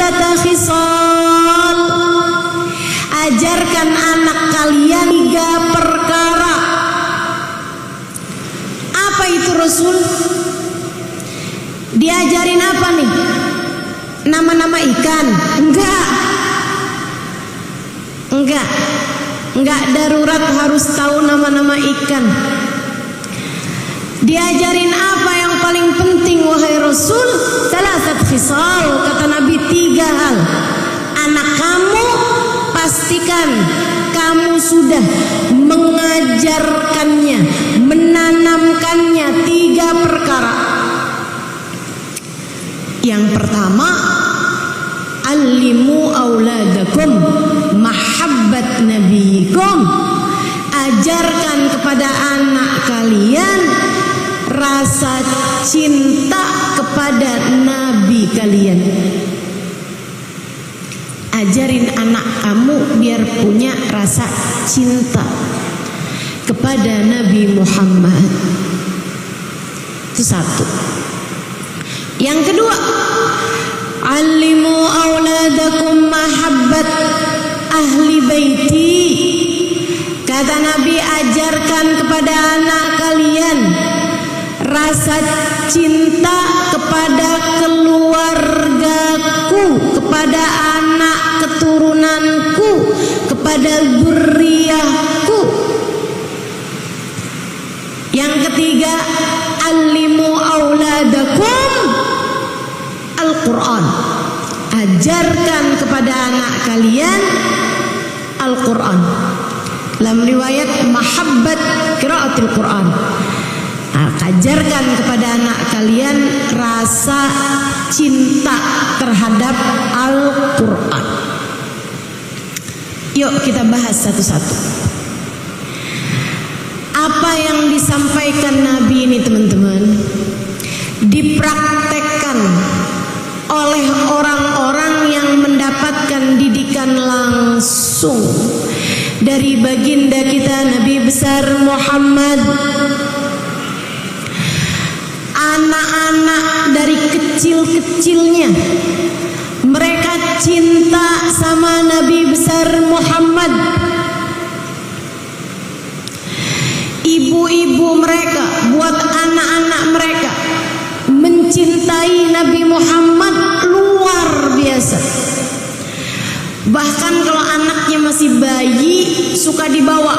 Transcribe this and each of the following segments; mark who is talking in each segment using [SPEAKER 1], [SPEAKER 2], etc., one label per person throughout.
[SPEAKER 1] salasata khisal. Ajarkan anak kalian 3 perkara. Apa itu Rasul? Diajarin apa nih? Nama-nama ikan? Enggak darurat harus tahu nama-nama ikan. Diajarin apa yang paling penting wahai Rasul? Salasat khisal, kata Nabi, 3 hal. Anak kamu pastikan kamu sudah mengajarkannya, menanamkannya 3 perkara. Yang pertama, alimu auladakum mahabbat nabiyikum. Ajarkan kepada anak kalian rasa cinta kepada nabi kalian. Ajarin anak kamu biar punya rasa cinta kepada Nabi Muhammad. Itu 1. Yang kedua, alimu auladakum mahabbat ahli baiti. Kata Nabi, ajarkan kepada anak kalian rasa cinta kepada keluargaku, kepada anak keturunanku, kepada zuriyahku. Yang ketiga, alimu auladakum Al-Quran. Ajarkan kepada anak kalian Al-Quran. Dalam riwayat mahabbat qiraatul Quran. Ajarkan kepada anak kalian rasa cinta terhadap Al-Quran. Yuk kita bahas satu-satu. Apa yang disampaikan Nabi ini teman-teman dipraktekkan oleh orang-orang yang mendapatkan didikan langsung dari baginda kita Nabi besar Muhammad. Anak-anak dari kecil-kecilnya mereka cinta sama Nabi besar Muhammad. Ibu-ibu mereka buat anak-anak mereka mencintai Nabi Muhammad luar biasa. Bahkan kalau anaknya masih bayi suka dibawa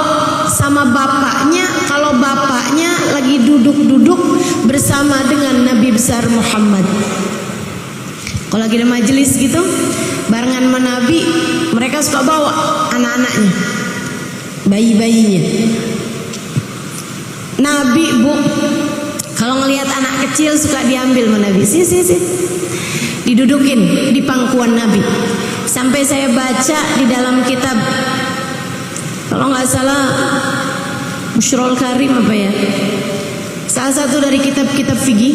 [SPEAKER 1] sama bapaknya, kalau bapaknya lagi duduk-duduk bersama dengan Nabi besar Muhammad. Kalau lagi ada majelis gitu barengan sama Nabi, mereka suka bawa anak-anaknya, bayi-bayinya. Nabi, Bu, kalau ngelihat anak kecil suka diambil sama Nabi, sini, didudukin di pangkuan Nabi. Sampai saya baca di dalam kitab, kalau nggak salah Musyrol Karim apa ya, salah satu dari kitab-kitab fikih,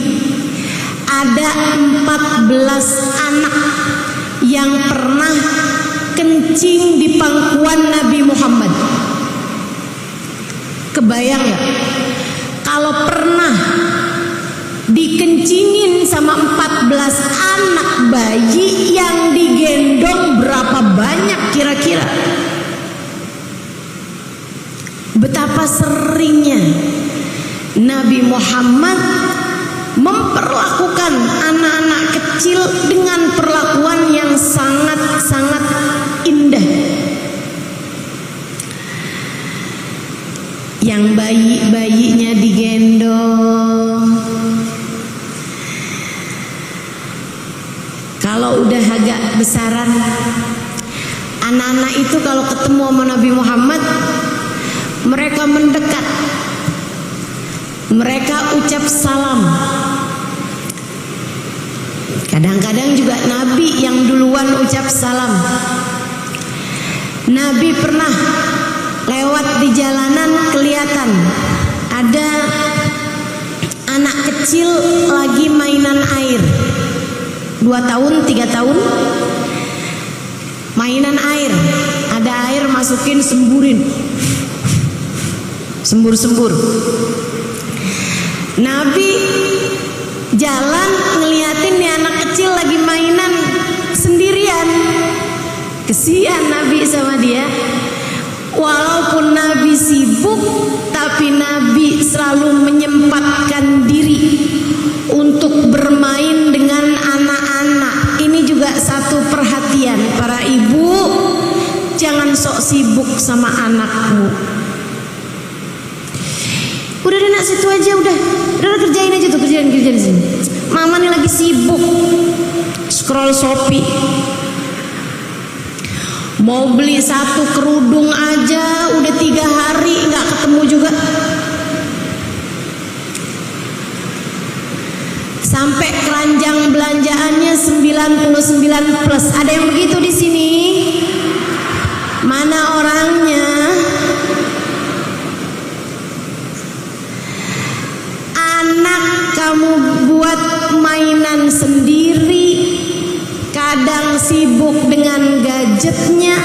[SPEAKER 1] ada 14 anak yang pernah kencing di pangkuan Nabi Muhammad. Kebayang nggak? Kalau pernah dikencingin sama 14 anak bayi, yang digendong berapa banyak kira-kira? Betapa seringnya Nabi Muhammad memperlakukan anak-anak kecil dengan perlakuan yang sangat-sangat indah. Yang bayi-bayinya digendong. Kalau udah agak besaran, anak-anak itu kalau ketemu sama Nabi Muhammad, mereka mendekat, mereka ucap salam. Kadang-kadang juga Nabi yang duluan ucap salam. Nabi pernah lewat di jalanan, kelihatan ada anak kecil lagi mainan air, 2 tahun, 3 tahun, mainan air, ada air masukin, semburin, sembur-sembur. Nabi jalan ngeliatin nih anak kecil lagi mainan sendirian. Kesian Nabi sama dia. Walaupun Nabi sibuk, tapi Nabi selalu menyempatkan diri untuk bermain dengan anak-anak. Ini juga satu perhatian para ibu, jangan sok sibuk sama anakmu. Udah nak situ aja, udah kerjain aja tuh, kerjain di sini. Mama nih lagi sibuk scroll Shopee. Mau beli satu kerudung aja udah 3 hari nggak ketemu juga. Sampai keranjang belanjaannya 99 plus. Ada yang begitu di sini? Mana orangnya? Anak kamu buat mainan sendiri, kadang sibuk dengan gadgetnya.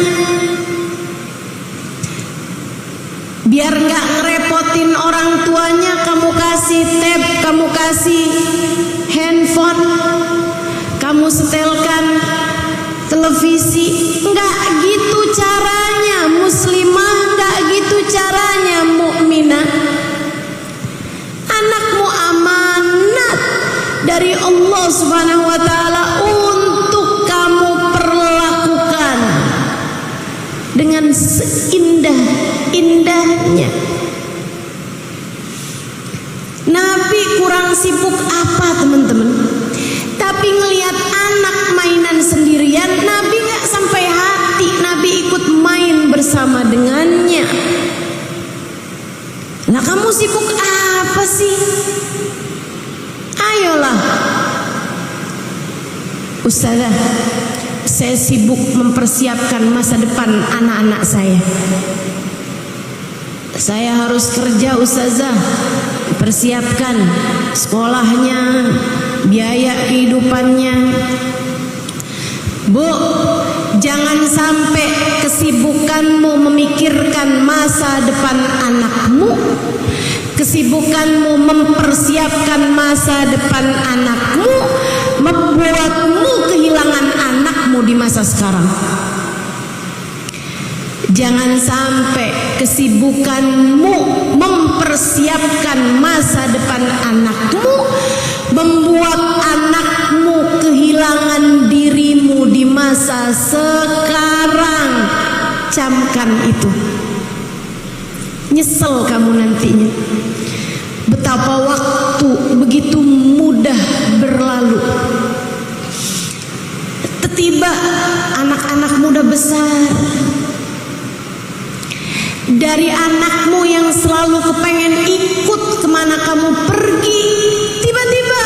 [SPEAKER 1] Biar nggak ngerepotin orang tuanya, kamu kasih tab, kamu kasih handphone, kamu setelkan televisi. Nggak gitu caranya muslimah, nggak gitu caranya mukminah. Anakmu amanat dari Allah Subhanahu wa taala untuk kamu perlakukan dengan seindah-indahnya. Nabi kurang sibuk apa teman-teman? Tapi ngelihat anak mainan sendirian, Nabi gak sampai hati. Nabi ikut main bersama dengannya. Nah, kamu sibuk apa sih? Ayolah, Ustazah, saya sibuk mempersiapkan masa depan anak-anak saya. Saya harus kerja, Ustazah, persiapkan sekolahnya, biaya kehidupannya. Bu, jangan sampai kesibukanmu memikirkan masa depan anakmu, kesibukanmu mempersiapkan masa depan anakmu membuatmu kehilangan anakmu di masa sekarang. Jangan sampai kesibukanmu mempersiapkan masa depan anakmu membuat anakmu kehilangan dirimu di masa sekarang. Camkan itu. Nyesel kamu nantinya. Betapa waktu begitu mudah berlalu. Tiba anak-anak muda besar. Dari anakmu yang selalu kepengen ikut kemana kamu pergi, tiba-tiba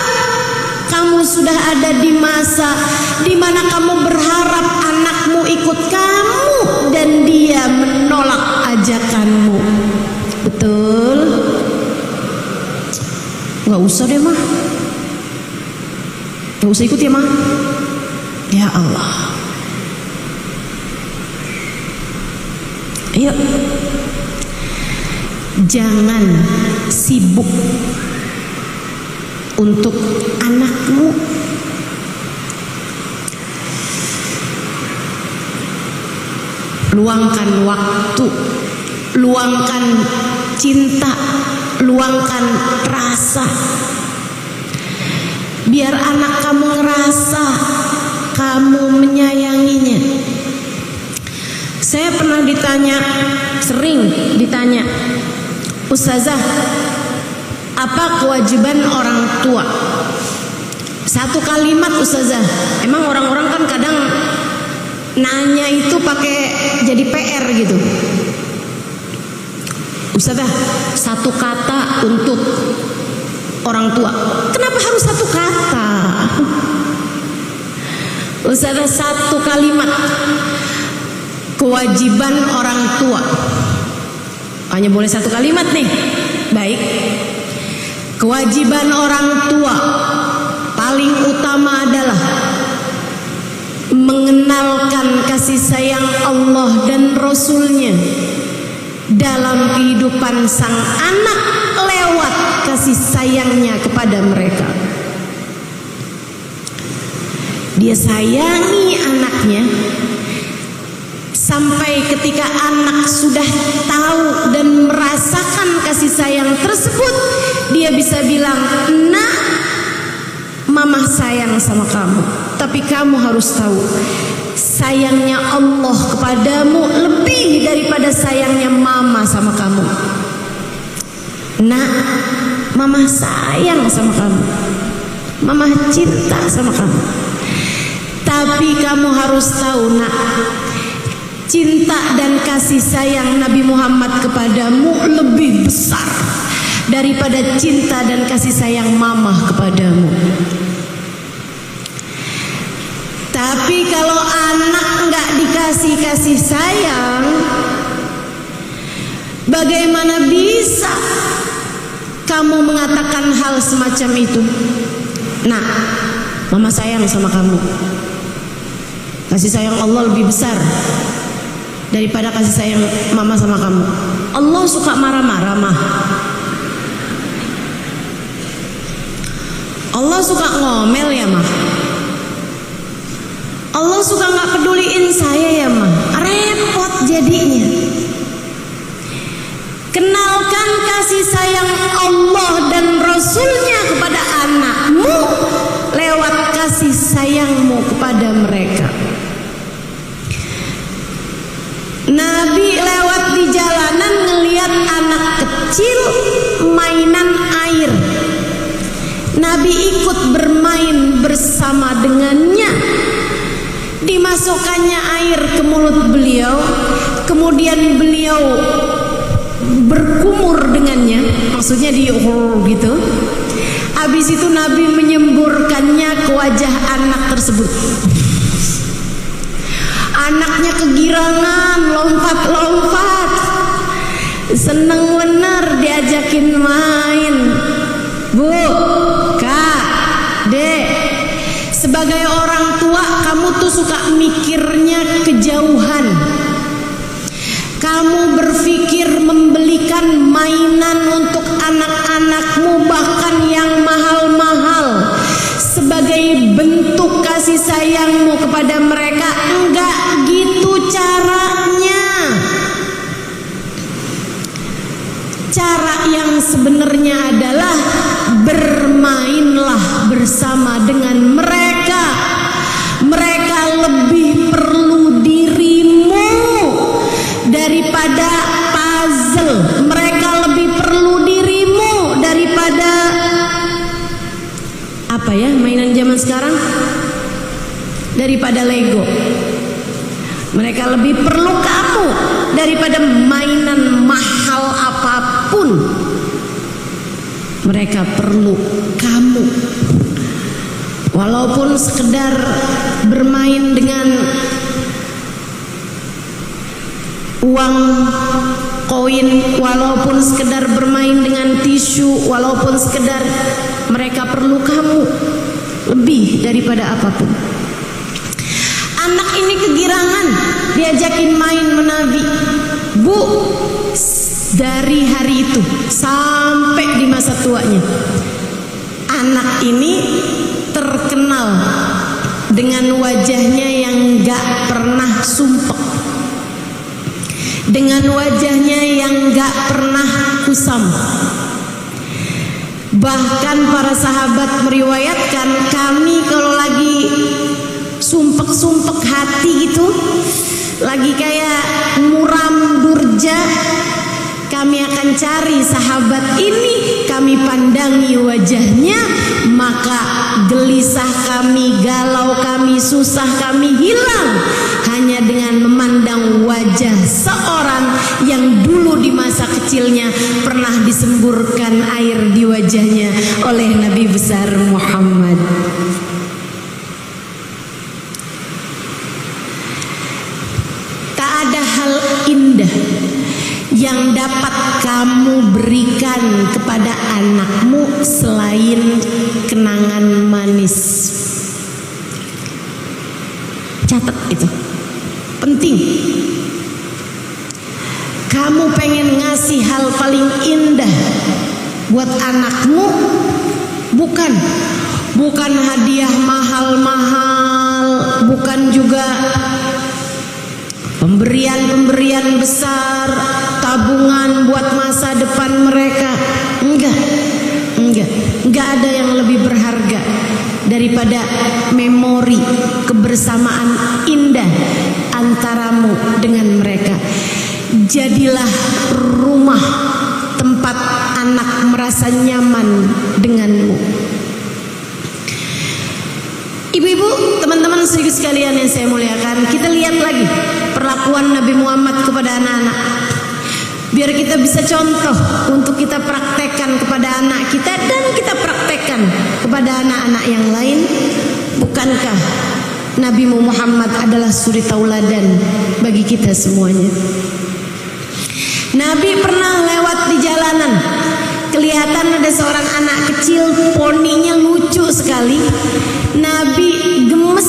[SPEAKER 1] kamu sudah ada di masa di mana kamu berharap anakmu ikut kamu dan dia menolak ajakanmu. Betul? Gak usah deh mah, gak usah ikut ya mah. Ya Allah, ayo, jangan sibuk untuk anakmu. Luangkan waktu, luangkan cinta, luangkan rasa, biar anak kamu ngerasa kamu menyayanginya. Saya pernah sering ditanya, Ustazah, apa kewajiban orang tua? Satu kalimat, Ustazah. Emang orang-orang kan kadang nanya itu pakai jadi PR gitu. Ustazah, satu kata untuk orang tua. Kenapa harus satu kata? Ustazah, satu kalimat. Kewajiban orang tua. Hanya boleh satu kalimat nih. Baik. Kewajiban orang tua paling utama adalah mengenalkan kasih sayang Allah dan Rasulnya dalam kehidupan sang anak lewat kasih sayangnya kepada mereka. Dia sayangi anaknya Sampai ketika anak sudah tahu dan merasakan kasih sayang tersebut, dia bisa bilang, "Nak, mama sayang sama kamu, tapi kamu harus tahu sayangnya Allah kepadamu lebih daripada sayangnya mama sama kamu. Nak, mama sayang sama kamu, mama cinta sama kamu, tapi kamu harus tahu, nak, cinta dan kasih sayang Nabi Muhammad kepadamu lebih besar daripada cinta dan kasih sayang mama kepadamu." Tapi kalau anak nggak dikasih kasih sayang, bagaimana bisa kamu mengatakan hal semacam itu? Nah, mama sayang sama kamu, kasih sayang Allah lebih besar daripada kasih sayang mama sama kamu. Allah suka marah-marah mah. Allah suka ngomel ya mah. Allah suka nggak peduliin saya ya mah. Repot jadinya. Kenalkan kasih sayang Allah dan Rasulnya kepada anakmu lewat kasih sayangmu kepada mereka. Nabi lewat di jalanan ngelihat anak kecil mainan air. Nabi ikut bermain bersama dengannya. Dimasukkannya air ke mulut beliau, kemudian beliau berkumur dengannya, maksudnya gitu. Habis itu Nabi menyemburkannya ke wajah anak tersebut. Anaknya kegirangan, lompat-lompat, seneng bener diajakin main. Bu, Kak, Dek, sebagai orang tua kamu tuh suka mikirnya kejauhan. Kamu berpikir membelikan mainan untuk anak-anakmu, bahkan yang mahal-mahal, sebagai bentuk kasih sayangmu kepada mereka. Enggak gitu caranya. Cara yang sebenarnya adalah bermainlah bersama dengan mereka. Mereka lebih perlu dirimu daripada puzzle. Mereka lebih perlu dirimu daripada apa ya, mainan zaman sekarang, daripada Lego. Mereka lebih perlu kamu daripada mainan mahal apapun. Mereka perlu kamu. Walaupun sekedar bermain dengan uang koin, walaupun sekedar bermain dengan tisu, walaupun sekedar, mereka perlu kamu lebih daripada apapun. Anak ini kegirangan diajakin main menabi. Bu, dari hari itu sampai di masa tuanya, anak ini terkenal dengan wajahnya yang gak pernah sumpek, dengan wajahnya yang gak pernah kusam. Bahkan para sahabat meriwayatkan, kami kalau lagi sumpek-sumpek hati gitu, lagi kayak muram durja, kami akan cari sahabat ini, kami pandangi wajahnya, maka gelisah kami, galau kami, susah kami hilang hanya dengan memandang wajah seorang yang dulu di masa kecilnya pernah disemburkan air di wajahnya oleh Nabi besar Muhammad. Tak ada hal indah yang dapat kamu berikan kepada anakmu selain kenangan manis. Catat itu, penting. Kamu pengen ngasih hal paling indah buat anakmu, bukan hadiah mahal-mahal, bukan juga pemberian-pemberian besar, tabungan buat masa depan mereka. Enggak ada yang lebih berharga daripada memori kebersamaan indah antaramu dengan mereka. Jadilah rumah tempat anak merasa nyaman denganmu. Ibu-ibu, teman-teman sekalian yang saya muliakan, kita lihat lagi perlakuan Nabi Muhammad kepada anak-anak, biar kita bisa contoh untuk kita praktekkan kepada anak kita dan kita praktekkan kepada anak-anak yang lain. Bukankah Nabi Muhammad adalah suri tauladan bagi kita semuanya? Nabi pernah lewat di jalanan, kelihatan ada seorang anak kecil, poninya lucu sekali. Nabi gemes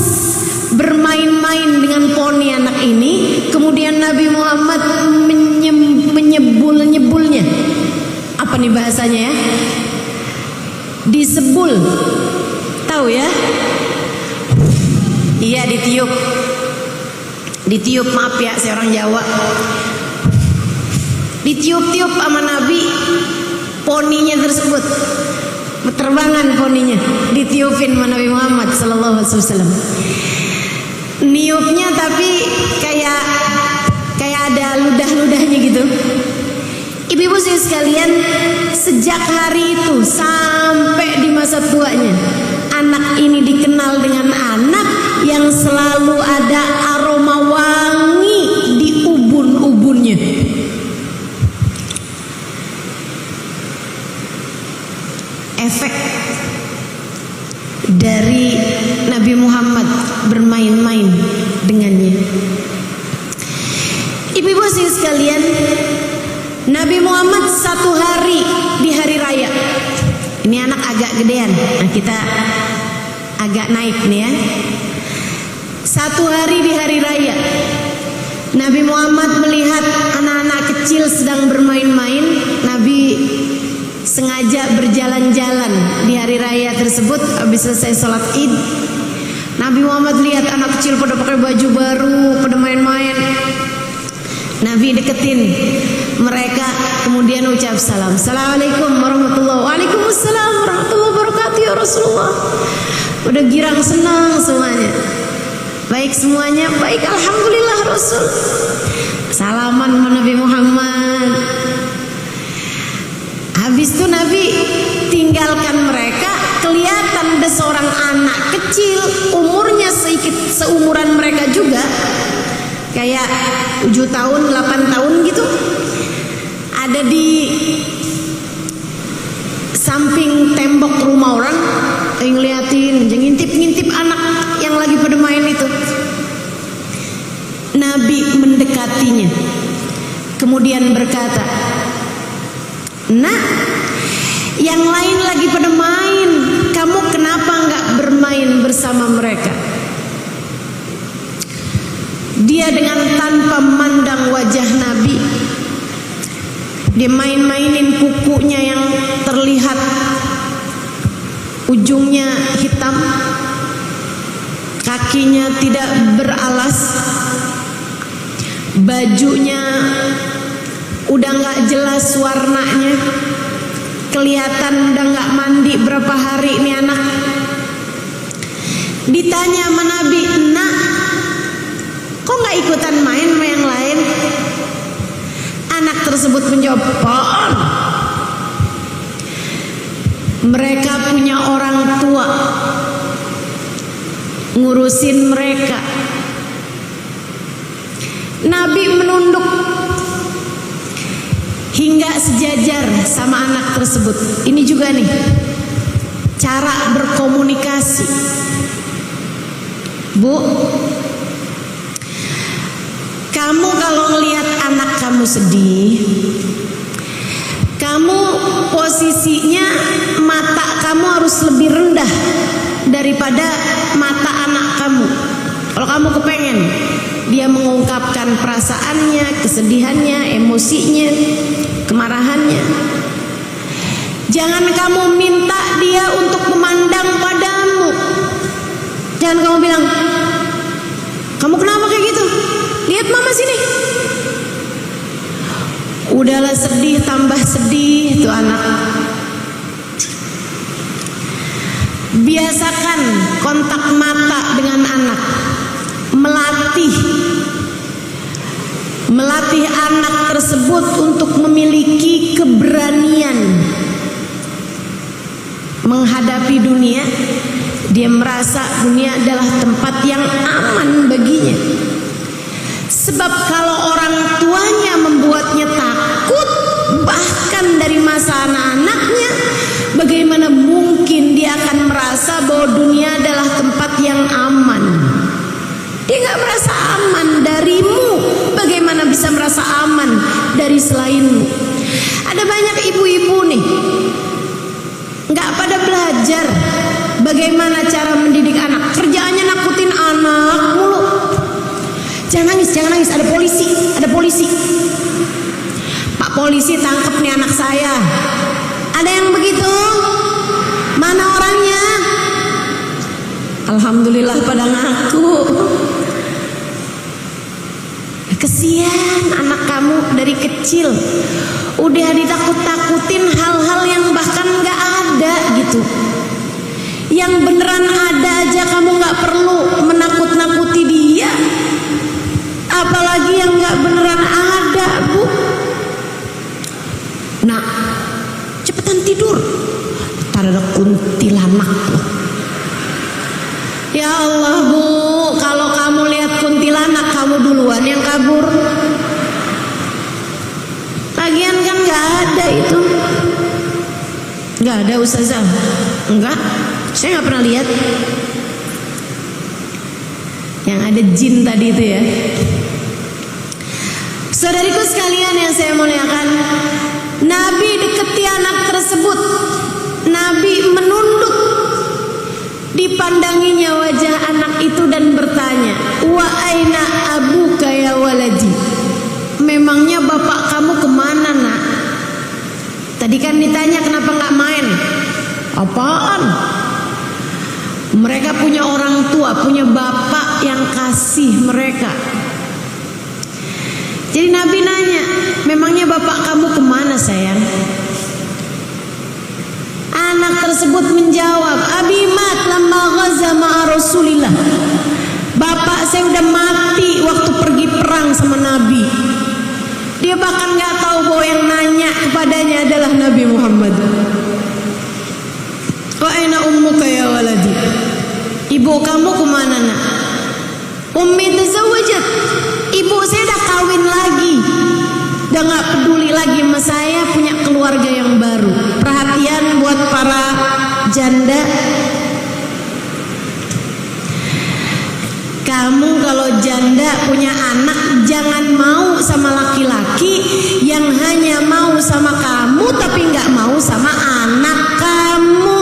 [SPEAKER 1] bermain-main dengan poni anak ini. Kemudian Nabi Muhammad menyebul-nyebulnya. Apa nih bahasanya ya? Disebul. Tahu ya? Iya, ditiup. Ditiup, maaf ya, saya orang Jawa. Ditiup-tiup sama Nabi poninya tersebut. Terbangan poninya, ditiupin sama Nabi Muhammad sallallahu alaihi wasallam. Niupnya tapi kayak ada ludah-ludahnya gitu. Ibu-ibu sekalian, sejak hari itu sampai di masa tuanya, anak ini dikenal dengan anak yang selalu ada aroma wangi di ubun-ubunnya. Efek dari Nabi Muhammad bermain-main dengannya. Ibu-ibu sekalian, Nabi Muhammad satu hari di hari raya. Ini anak agak gedean. Nah, kita agak naik nih ya. Satu hari di hari raya, Nabi Muhammad melihat anak-anak kecil sedang bermain-main. Nabi sengaja berjalan-jalan di hari raya tersebut. Habis selesai sholat id, Nabi Muhammad lihat anak kecil pada pakai baju baru, pada main-main. Nabi deketin mereka, kemudian ucap salam. Assalamualaikum warahmatullahi wabarakatuh. Waalaikumsalam warahmatullahi wabarakatuh ya Rasulullah. Udah girang, senang semuanya. Baik semuanya, baik, alhamdulillah Rasul. Salaman sama Nabi Muhammad. Habis itu Nabi tinggalkan mereka. Kelihatan ada seorang anak kecil, umurnya sedikit seumuran mereka juga, kayak 7 tahun, 8 tahun gitu. Ada di samping tembok rumah orang, ngeliatin, ngintip-ngintip anak yang lagi pada main itu. Nabi mendekatinya, kemudian berkata, "Nak, yang lain lagi pada main, kamu kenapa nggak bermain bersama mereka?" Dia dengan tanpa memandang wajah Nabi, dia main-mainin kukunya yang terlihat ujungnya hitam, kakinya tidak beralas, bajunya udah nggak jelas warnanya, kelihatan udah nggak mandi berapa hari ini anak. Ditanya sama Nabi, "Nak, kok nggak ikutan main sama yang lain?" Anak tersebut menjawab, "Pon, mereka punya orang tua ngurusin mereka." Nabi menunduk hingga sejajar sama anak tersebut. Ini juga nih cara berkomunikasi. Bu, kamu kalau ngelihat anak kamu sedih, kamu posisinya mata kamu harus lebih rendah daripada mata anak kamu. Kalau kamu kepengen dia mengungkapkan perasaannya, kesedihannya, emosinya, kemarahannya, jangan kamu minta dia untuk memandang padamu. Jangan kamu bilang, "Kamu kenapa kayak gitu? Lihat mama sini. Udahlah sedih tambah sedih tuh anak. Biasakan kontak mata dengan anak. Melatih anak tersebut untuk memiliki keberanian menghadapi dunia. Dia merasa dunia adalah tempat yang aman baginya. Sebab kalau orang tuanya membuatnya takut, bahkan dari masa anak-anaknya, bagaimana mungkin dia akan merasa bahwa dunia adalah tempat yang aman? Dia gak merasa aman darimu. Bagaimana bisa merasa aman dari selainmu? Ada banyak ibu-ibu nih gak pada belajar bagaimana cara mendidik anak. Kerjaannya nakutin anak mulu. Jangan nangis, ada polisi. Pak polisi tangkap nih anak saya. Ada yang begitu? Mana orangnya? Alhamdulillah pada ngaku. Kesian anak kamu dari kecil udah ditakut-takutin hal-hal yang bahkan gak ada gitu. Yang beneran ada aja kamu gak perlu menakut-nakuti dia, apalagi yang gak beneran ada, Bu. Nah, cepetan tidur, ntar ada kuntilanak. Ya Allah, Bu, kalau kamu lihat kuntilanak kamu duluan yang kabur. Lagian kan gak ada itu. Gak ada, Ustazah. Enggak, saya gak pernah lihat. Yang ada jin tadi itu ya. Saudariku sekalian yang saya muliakan, Nabi deketi anak tersebut. Nabi menunduk. Dipandanginya wajah anak itu dan bertanya, wa aina abuka ya waladi? Memangnya bapak kamu kemana, nak? Tadi kan ditanya kenapa gak main. Apaan? Mereka punya orang tua, punya bapak yang kasih mereka. Jadi Nabi nanya, memangnya bapak kamu kemana, sayang? Anak tersebut menjawab, abi mat lamma ghaza ma'a Rasulillah. Bapak saya udah mati waktu pergi perang sama Nabi. Dia bahkan gak tahu bahwa yang nanya kepadanya adalah Nabi Muhammad. Wa aina ummuka ya waladi? Ibu kamu kemana, nak? Ummi tazawwajat. Ibu saya dah kawin lagi. Udah gak peduli lagi sama saya, punya keluarga yang baru. Perhatian buat para janda. Kamu kalau janda punya anak, jangan mau sama laki-laki yang hanya mau sama kamu tapi gak mau sama anak kamu.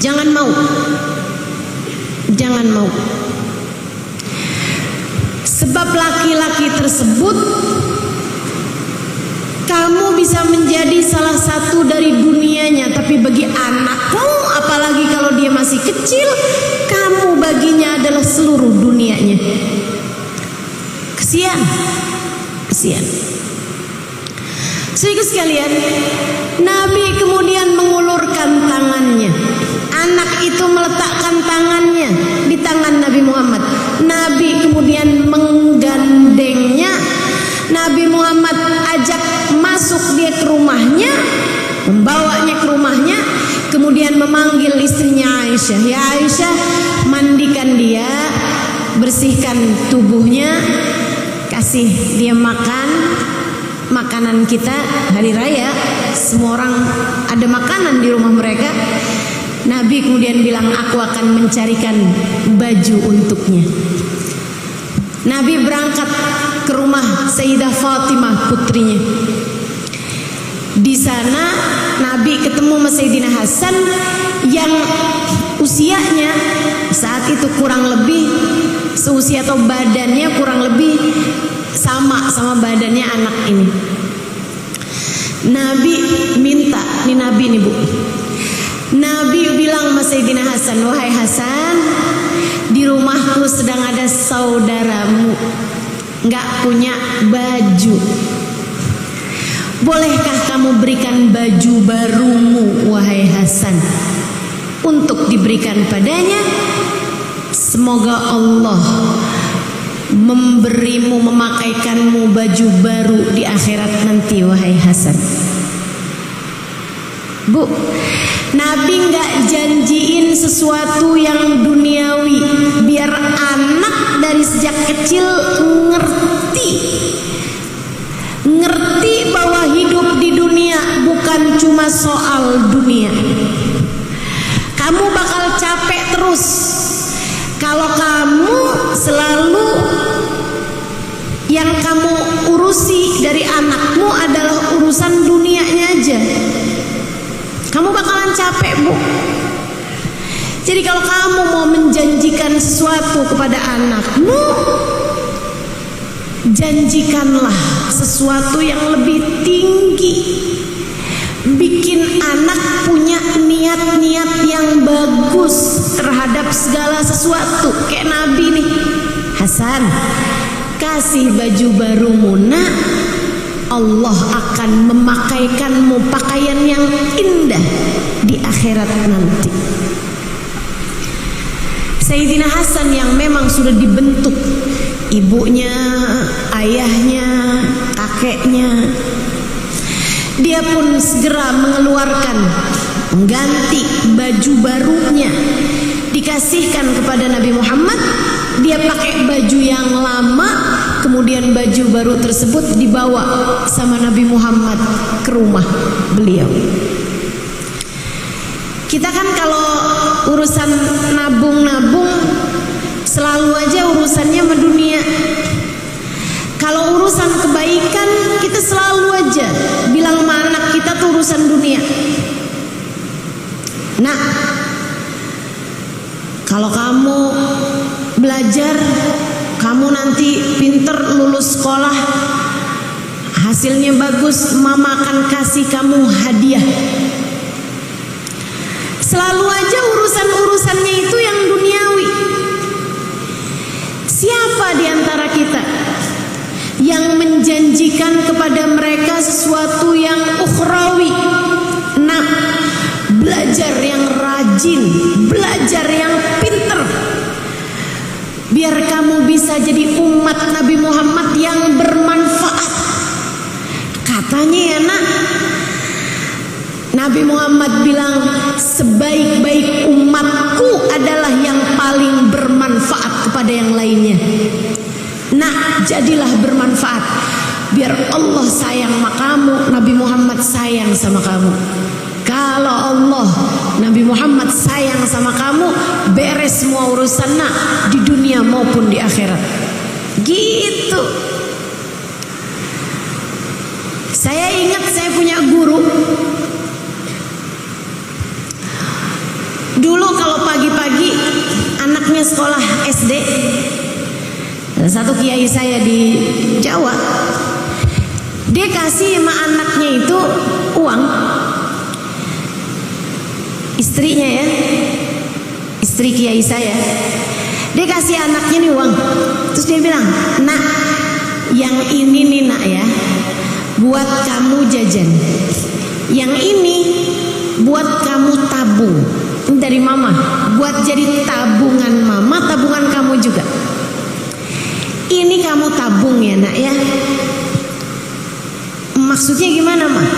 [SPEAKER 1] Jangan mau. Jangan mau. Sebab laki-laki tersebut kamu bisa menjadi salah satu dari dunianya, tapi bagi anakmu, apalagi kalau dia masih kecil, kamu baginya adalah seluruh dunianya. Kesian. Saudara sekalian, Nabi kemudian mengulurkan tangannya. Anak itu meletakkan tangannya di tangan Nabi Muhammad. Nabi kemudian menggandengnya. Nabi Muhammad ajak masuk dia ke rumahnya, membawanya ke rumahnya, kemudian memanggil istrinya Aisyah. Ya Aisyah, mandikan dia, bersihkan tubuhnya, kasih dia makan makanan kita hari raya. Semua orang ada makanan di rumah mereka. Nabi kemudian bilang, aku akan mencarikan baju untuknya. Nabi berangkat ke rumah Sayyidah Fatimah putrinya. Di sana Nabi ketemu sama Sayyidina Hasan yang usianya saat itu kurang lebih seusia atau badannya kurang lebih sama badannya anak ini. Nabi minta, ini Nabi nih Bu. Nabi bilang sama Sayyidina Hasan, wahai Hasan, di rumahku sedang ada saudaramu nggak punya baju, bolehkah kamu berikan baju barumu wahai Hasan untuk diberikan padanya? Semoga Allah memberimu, memakaikanmu baju baru di akhirat nanti wahai Hasan. Bu, Nabi nggak janjiin sesuatu yang duniawi biar anak dari sejak kecil ngerti bahwa hidup di dunia bukan cuma soal dunia. Kamu bakal capek terus kalau kamu selalu yang kamu urusi dari anakmu adalah urusan dunianya aja. Kamu bakalan capek, Bu. Jadi kalau kamu mau menjanjikan sesuatu kepada anakmu, janjikanlah sesuatu yang lebih tinggi. Bikin anak punya niat-niat yang bagus terhadap segala sesuatu. Kayak Nabi nih, Hasan, kasih baju barumu nak, Allah akan memakaikanmu pakaian yang indah di akhirat nanti. Sayyidina Hasan yang memang sudah dibentuk ibunya, ayahnya, kakeknya, dia pun segera mengeluarkan, mengganti baju barunya, dikasihkan kepada Nabi Muhammad. Dia pakai baju yang lama, kemudian baju baru tersebut dibawa sama Nabi Muhammad ke rumah beliau. Kita kan kalau urusan nabung-nabung selalu aja urusannya sama dunia. Kalau urusan kebaikan kita selalu aja bilang sama anak kita tuh urusan dunia. Nah, kalau kamu belajar, kamu nanti pinter lulus sekolah, hasilnya bagus, mama akan kasih kamu hadiah. Selalu aja urusan-urusannya itu yang duniawi. Siapa di antara kita yang menjanjikan kepada mereka sesuatu yang ukhrawi? Nah, belajar yang rajin, belajar yang pinter, biar kamu bisa jadi umat Nabi Muhammad yang bermanfaat. Katanya ya nak, Nabi Muhammad bilang sebaik-baik umatku adalah yang paling bermanfaat kepada yang lainnya. Nah, jadilah bermanfaat biar Allah sayang sama kamu, Nabi Muhammad sayang sama kamu. Kalau Allah, Nabi Muhammad sayang sama kamu, beres semua urusan nak di dunia maupun di akhirat. Gitu. Saya ingat saya punya guru. Dulu kalau pagi-pagi anaknya sekolah SD, ada satu kiai saya di Jawa, dia kasih sama anaknya itu uang. Istrinya ya, istri kiai saya, dia kasih anaknya nih uang. Terus dia bilang, nak, yang ini nih nak ya, buat kamu jajan. Yang ini buat kamu tabung. Ini dari mama, buat jadi tabungan mama, tabungan kamu juga. Ini kamu tabung ya nak ya. Maksudnya gimana mah?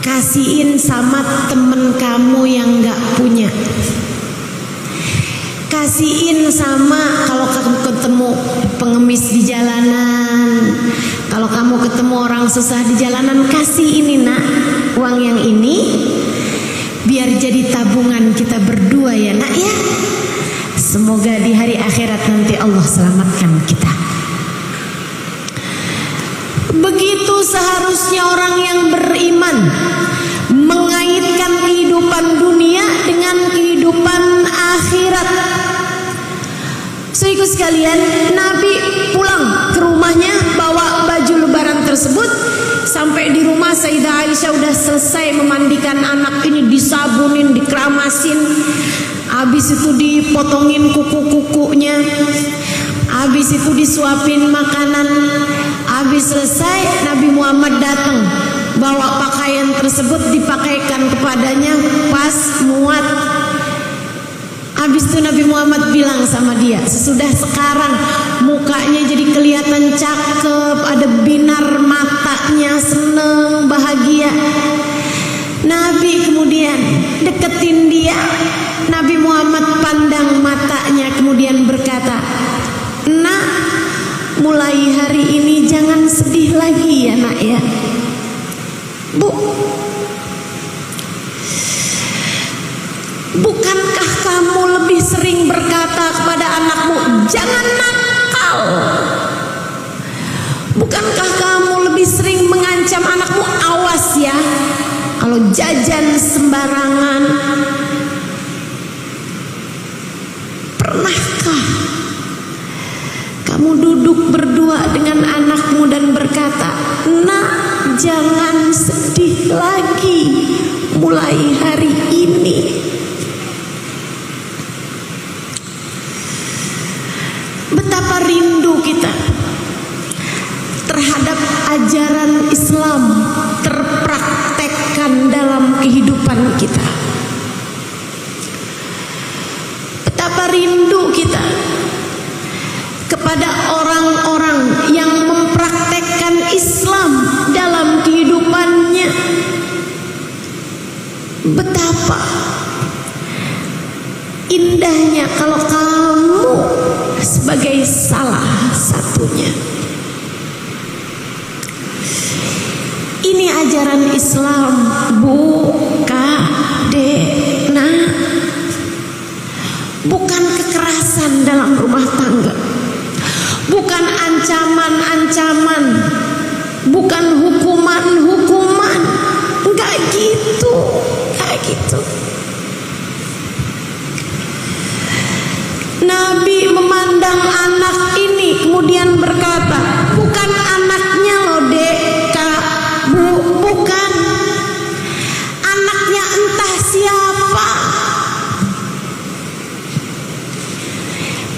[SPEAKER 1] Kasihin sama temen kamu yang gak punya. Kasihin sama kalau kamu ketemu pengemis di jalanan, kalau kamu ketemu orang susah di jalanan, kasih ini nak, uang yang ini biar jadi tabungan kita berdua ya nak ya. Semoga di hari akhirat nanti Allah selamatkan kita. Begitu seharusnya orang yang beriman mengaitkan kehidupan dunia dengan kehidupan akhirat. Saudaraku sekalian, Nabi pulang ke rumahnya bawa baju lebaran tersebut. Sampai di rumah Sayyidah Aisyah udah selesai memandikan anak ini, disabunin, dikeramasin. Habis itu dipotongin kuku-kukunya, habis itu disuapin makanan. Habis selesai, Nabi Muhammad datang bawa pakaian tersebut, dipakaikan kepadanya pas muat. Habis itu Nabi Muhammad bilang sama dia, sesudah sekarang mukanya jadi kelihatan cakep, ada binar matanya, seneng, bahagia. Nabi kemudian deketin dia. Nabi Muhammad pandang matanya, kemudian berkata, "Nak, mulai hari ini jangan sedih lagi ya nak ya. Bu, bukankah kamu lebih sering berkata kepada anakmu, jangan nakal? Bukankah kamu lebih sering mengancam anakmu, awas ya kalau jajan sembarangan? Pernahkah kamu duduk berdua dengan anakmu dan berkata, nak, jangan sedih lagi mulai hari ini." Betapa rindu kita terhadap ajaran Islam terpraktekkan dalam kehidupan kita. Betapa rindu kita kepada orang-orang yang mempraktekkan Islam dalam kehidupannya. Betapa indahnya kalau kamu sebagai salah satunya. Ini ajaran Islam, Bu, Kak, Dek, Nak. Bukan kekerasan dalam rumah tangga, bukan ancaman-ancaman, bukan hukuman-hukuman. Enggak gitu, enggak gitu. Nabi memandang anak ini kemudian berkata, bukan anaknya loh Dek, Kak, Bu, bukan. Anaknya entah siapa.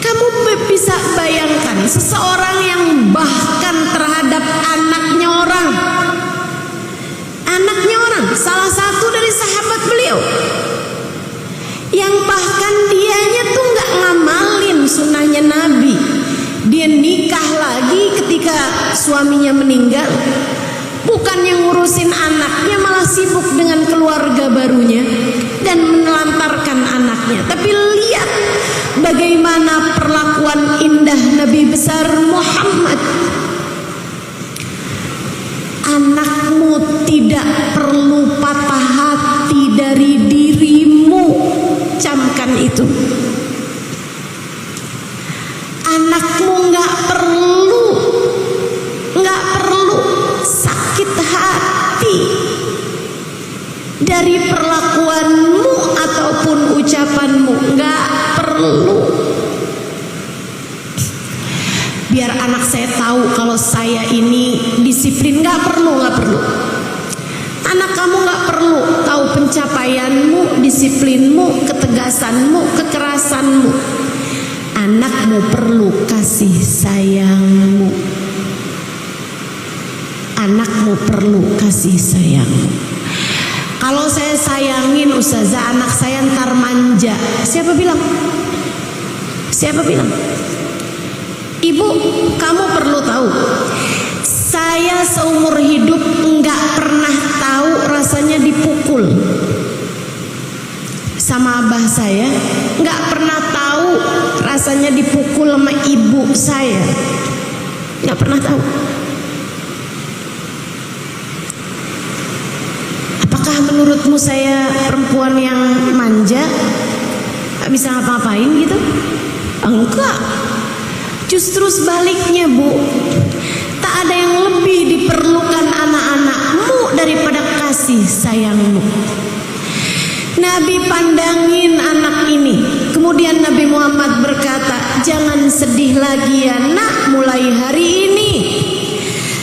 [SPEAKER 1] Kamu bisa bayangkan seseorang yang bahkan terhadap anaknya orang, salah satu dari sahabat beliau, yang bahkan dianya tuh nggak ngamalin sunnahnya Nabi. Dia nikah lagi ketika suaminya meninggal, bukan yang ngurusin anaknya, malah sibuk dengan keluarga barunya dan menelantarkan anaknya. Tapi lihat bagaimana perlakuan indah Nabi besar Muhammad. Anakmu tidak perlu patah hati dari dirimu, camkan itu. Anakmu nggak perlu sakit hati dari perlakuanmu ataupun ucapanmu, nggak perlu. Biar anak saya tahu kalau saya ini disiplin, nggak perlu. Anak kamu nggak perlu tahu pencapaianmu, disiplinmu, ketegasanmu, kekerasanmu. Anakmu perlu kasih sayangmu. Anakmu perlu kasih sayangmu. Kalau saya sayangin Ustazah, anak saya ntar manja. Siapa bilang? Ibu, kamu perlu tahu, saya seumur hidup nggak pernah tahu rasanya dipukul sama abah saya, nggak pernah tahu rasanya dipukul sama ibu saya, nggak pernah tahu. Apakah menurutmu saya perempuan yang manja, nggak bisa ngapa-ngapain gitu? Enggak. Justru sebaliknya, Bu. Tak ada yang lebih diperlukan anak-anakmu daripada kasih sayangmu. Nabi pandangin anak ini. Kemudian Nabi Muhammad berkata, jangan sedih lagi ya nak mulai hari ini,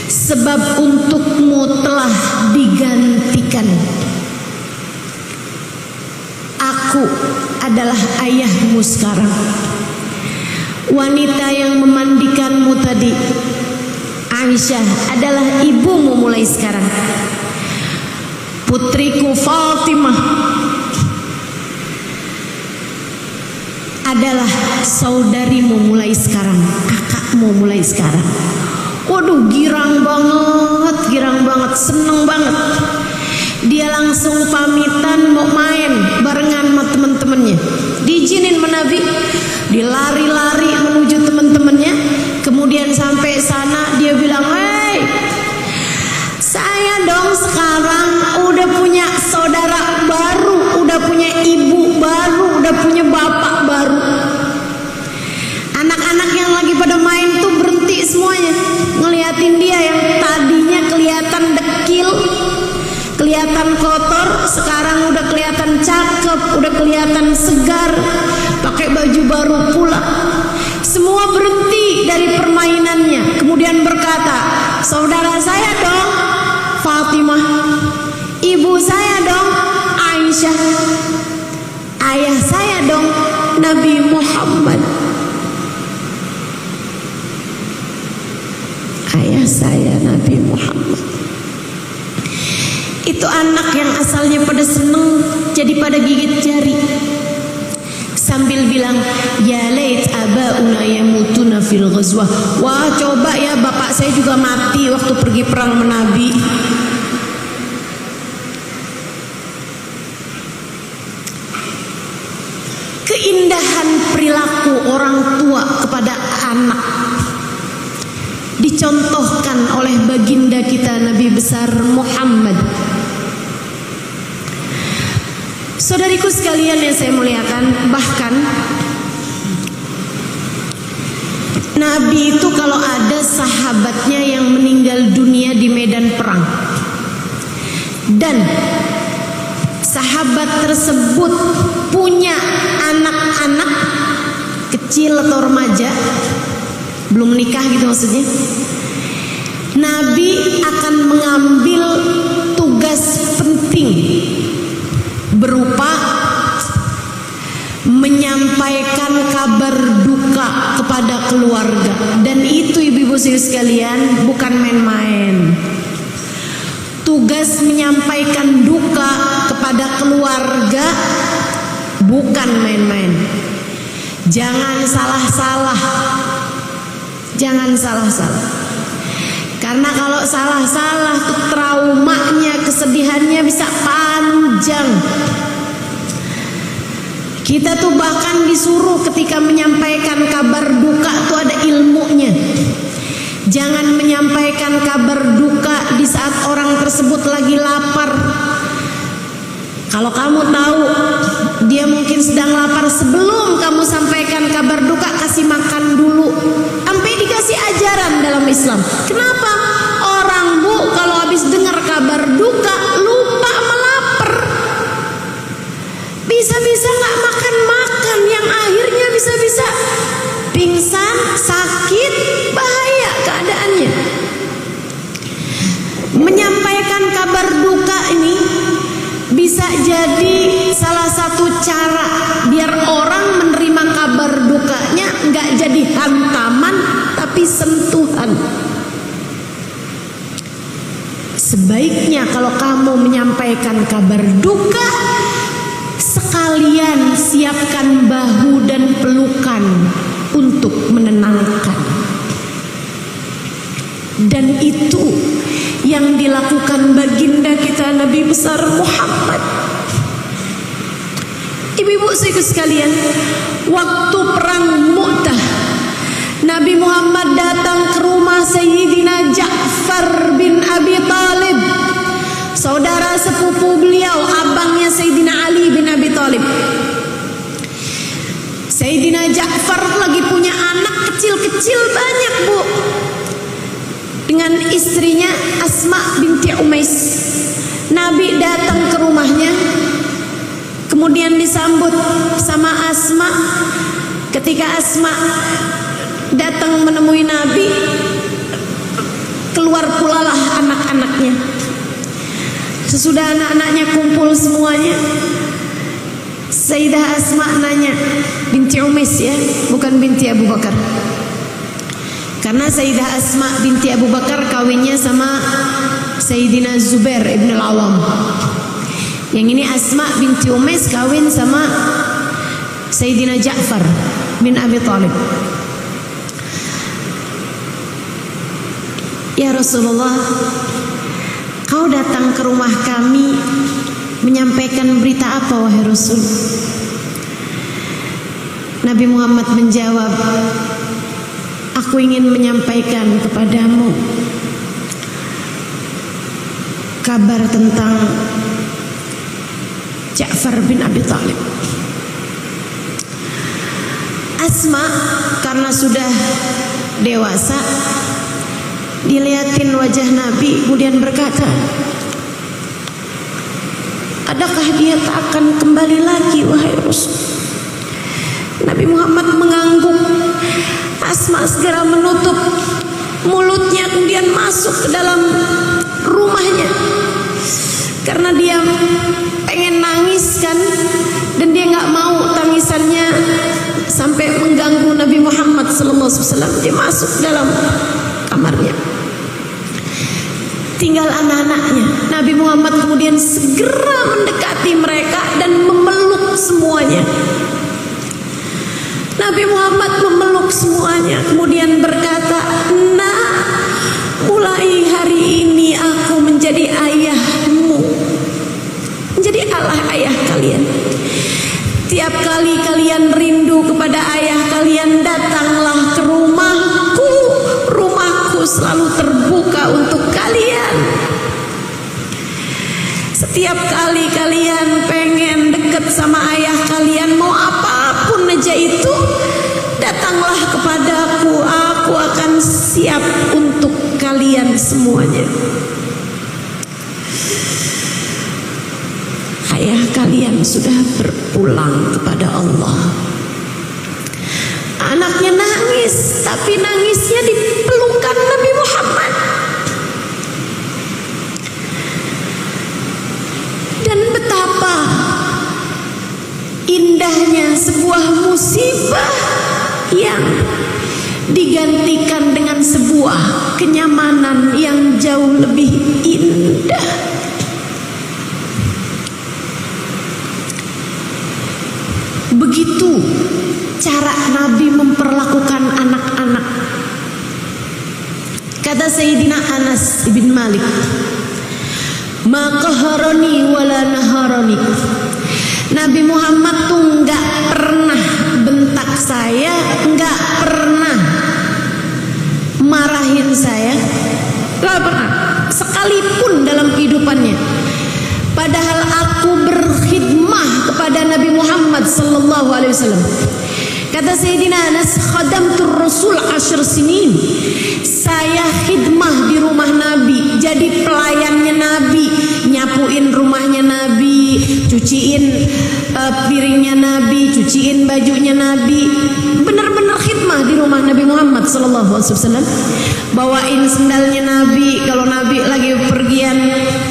[SPEAKER 1] sebab untukmu telah digantikan. Aku adalah ayahmu sekarang. Wanita yang memandikanmu tadi, Aisyah, adalah ibumu mulai sekarang. Putriku Fatimah adalah saudarimu mulai sekarang, kakakmu mulai sekarang. Waduh, girang banget, seneng banget. Dia langsung pamitan mau main barengan sama teman-temannya. Diizinin sama Nabi, dilari-lari menuju teman-temannya. Kemudian sampai sana dia bilang, "Hei, saya dong sekarang udah punya saudara baru, udah punya ibu baru, udah punya bapak baru." Anak-anak yang lagi pada main tuh berhenti semuanya, ngeliatin dia yang tadinya kelihatan dekil, kelihatan kotor, sekarang udah kelihatan cakep, udah kelihatan segar, pakai baju baru pula. Semua berhenti dari permainannya, kemudian berkata, "Saudara saya dong Fatimah, ibu saya dong Aisyah, ayah saya dong Nabi Muhammad." Ayah saya Nabi Muhammad. Itu anak yang asalnya pada seneng jadi pada gigit jari sambil bilang, "Ya lait abauna yamutuna fil ghazwah." Wah, coba ya bapak saya juga mati waktu pergi perang sama Nabi. Keindahan perilaku orang tua kepada anak dicontohkan oleh baginda kita Nabi besar Muhammad. Saudariku sekalian yang saya muliakan, bahkan Nabi itu kalau ada sahabatnya yang meninggal dunia di medan perang dan sahabat tersebut punya anak-anak kecil atau remaja, belum menikah gitu maksudnya, Nabi akan mengambil tugas penting berupa menyampaikan kabar duka kepada keluarga. Dan itu ibu-ibu sekalian bukan main-main. Tugas menyampaikan duka kepada keluarga bukan main-main. Jangan salah-salah. Jangan salah-salah. Karena kalau salah-salah tuh traumanya, kesedihannya bisa panjang. Kita tuh bahkan disuruh ketika menyampaikan kabar duka tuh ada ilmunya. Jangan menyampaikan kabar duka di saat orang tersebut lagi lapar. Kalau kamu tahu dia mungkin sedang lapar, sebelum kamu sampaikan kabar duka, kasih makan dulu. Sampai dikasih ajaran dalam Islam. Kenapa? Orang bu kalau habis dengar kabar duka lupa melapar, bisa-bisa nggak makan-makan, yang akhirnya bisa-bisa pingsan, sakit, bahaya keadaannya. Menyampaikan kabar duka ini bisa jadi salah satu cara biar orang menerima kabar dukanya nggak jadi hantaman tapi sentuhan. Sebaiknya kalau kamu menyampaikan kabar duka, sekalian siapkan bahu dan pelukan untuk menenangkan. Dan itu yang dilakukan baginda kita Nabi besar Muhammad. Ibu-ibu sekalian, waktu perang Mu'tah, Nabi Muhammad datang ke rumah Sayyidina Ja'far bin Abi Talib, saudara sepupu beliau, abangnya Sayyidina Ali bin Abi Talib. Sayyidina Ja'far lagi punya anak kecil-kecil banyak bu, dengan istrinya Asma binti Umais. Nabi datang ke rumahnya, kemudian disambut sama Asma. Ketika Asma datang menemui Nabi, keluar pula lah anak-anaknya. Sesudah anak-anaknya kumpul semuanya, Sayyidah Asma nanya, binti Umais ya, bukan binti Abu Bakar. Karena Sayyidah Asma binti Abu Bakar kawinnya sama Sayyidina Zubair ibn al-Awam. Yang ini Asma binti Umais kawin sama Sayyidina Ja'far bin Abi Thalib. Ya Rasulullah, kau datang ke rumah kami menyampaikan berita apa wahai Rasul? Nabi Muhammad menjawab, aku ingin menyampaikan kepadamu kabar tentang Ja'far bin Abi Thalib. Asma karena sudah dewasa dilihatin wajah Nabi, kemudian berkata, adakah dia tak akan kembali lagi wahai Rasul? Nabi Muhammad mengangguk. Asma segera menutup mulutnya, kemudian masuk ke dalam rumahnya karena dia pengen nangis kan, dan dia nggak mau tangisannya sampai mengganggu Nabi Muhammad SAW. Dia masuk dalam kamarnya, tinggal anak-anaknya. Nabi Muhammad kemudian segera mendekati mereka dan memeluk semuanya. Nabi Muhammad memeluk semuanya, kemudian berkata, nah, mulai hari ini aku menjadi ayahmu, menjadi ayah kalian. Tiap kali kalian rindu kepada ayah kalian, datanglah ke rumahku. Rumahku selalu terbuka untuk kalian. Setiap kali kalian pengen deket sama ayah kalian, mau apapun aja itu, datanglah kepadaku. Aku akan siap untuk kalian semuanya. Ayah kalian sudah berpulang kepada Allah. Anaknya nangis, tapi nangisnya di pelukan Nabi Muhammad. Dan betapa indahnya sebuah musibah yang digantikan dengan sebuah kenyamanan yang jauh lebih indah. Begitu cara Nabi memperlakukan anak-anak. Kata Sayyidina Anas ibn Malik, ma qaharani wala naharani. Nabi Muhammad tuh nggak pernah bentak saya, nggak pernah marahin saya, nggak pernah sekalipun dalam kehidupannya. Padahal aku berkhidmah kepada Nabi Muhammad sallallahu alaihi wasallam. Kata Sayyidina Anas, khadamtur Rasul 10 sinin. Saya khidmah di rumah Nabi, jadi pelayannya Nabi, nyapuin rumahnya Nabi, cuciin piringnya Nabi, cuciin bajunya Nabi. Benar-benar khidmah di rumah Nabi Muhammad sallallahu alaihi wasallam. Bawain sendalnya Nabi kalau Nabi lagi pergian.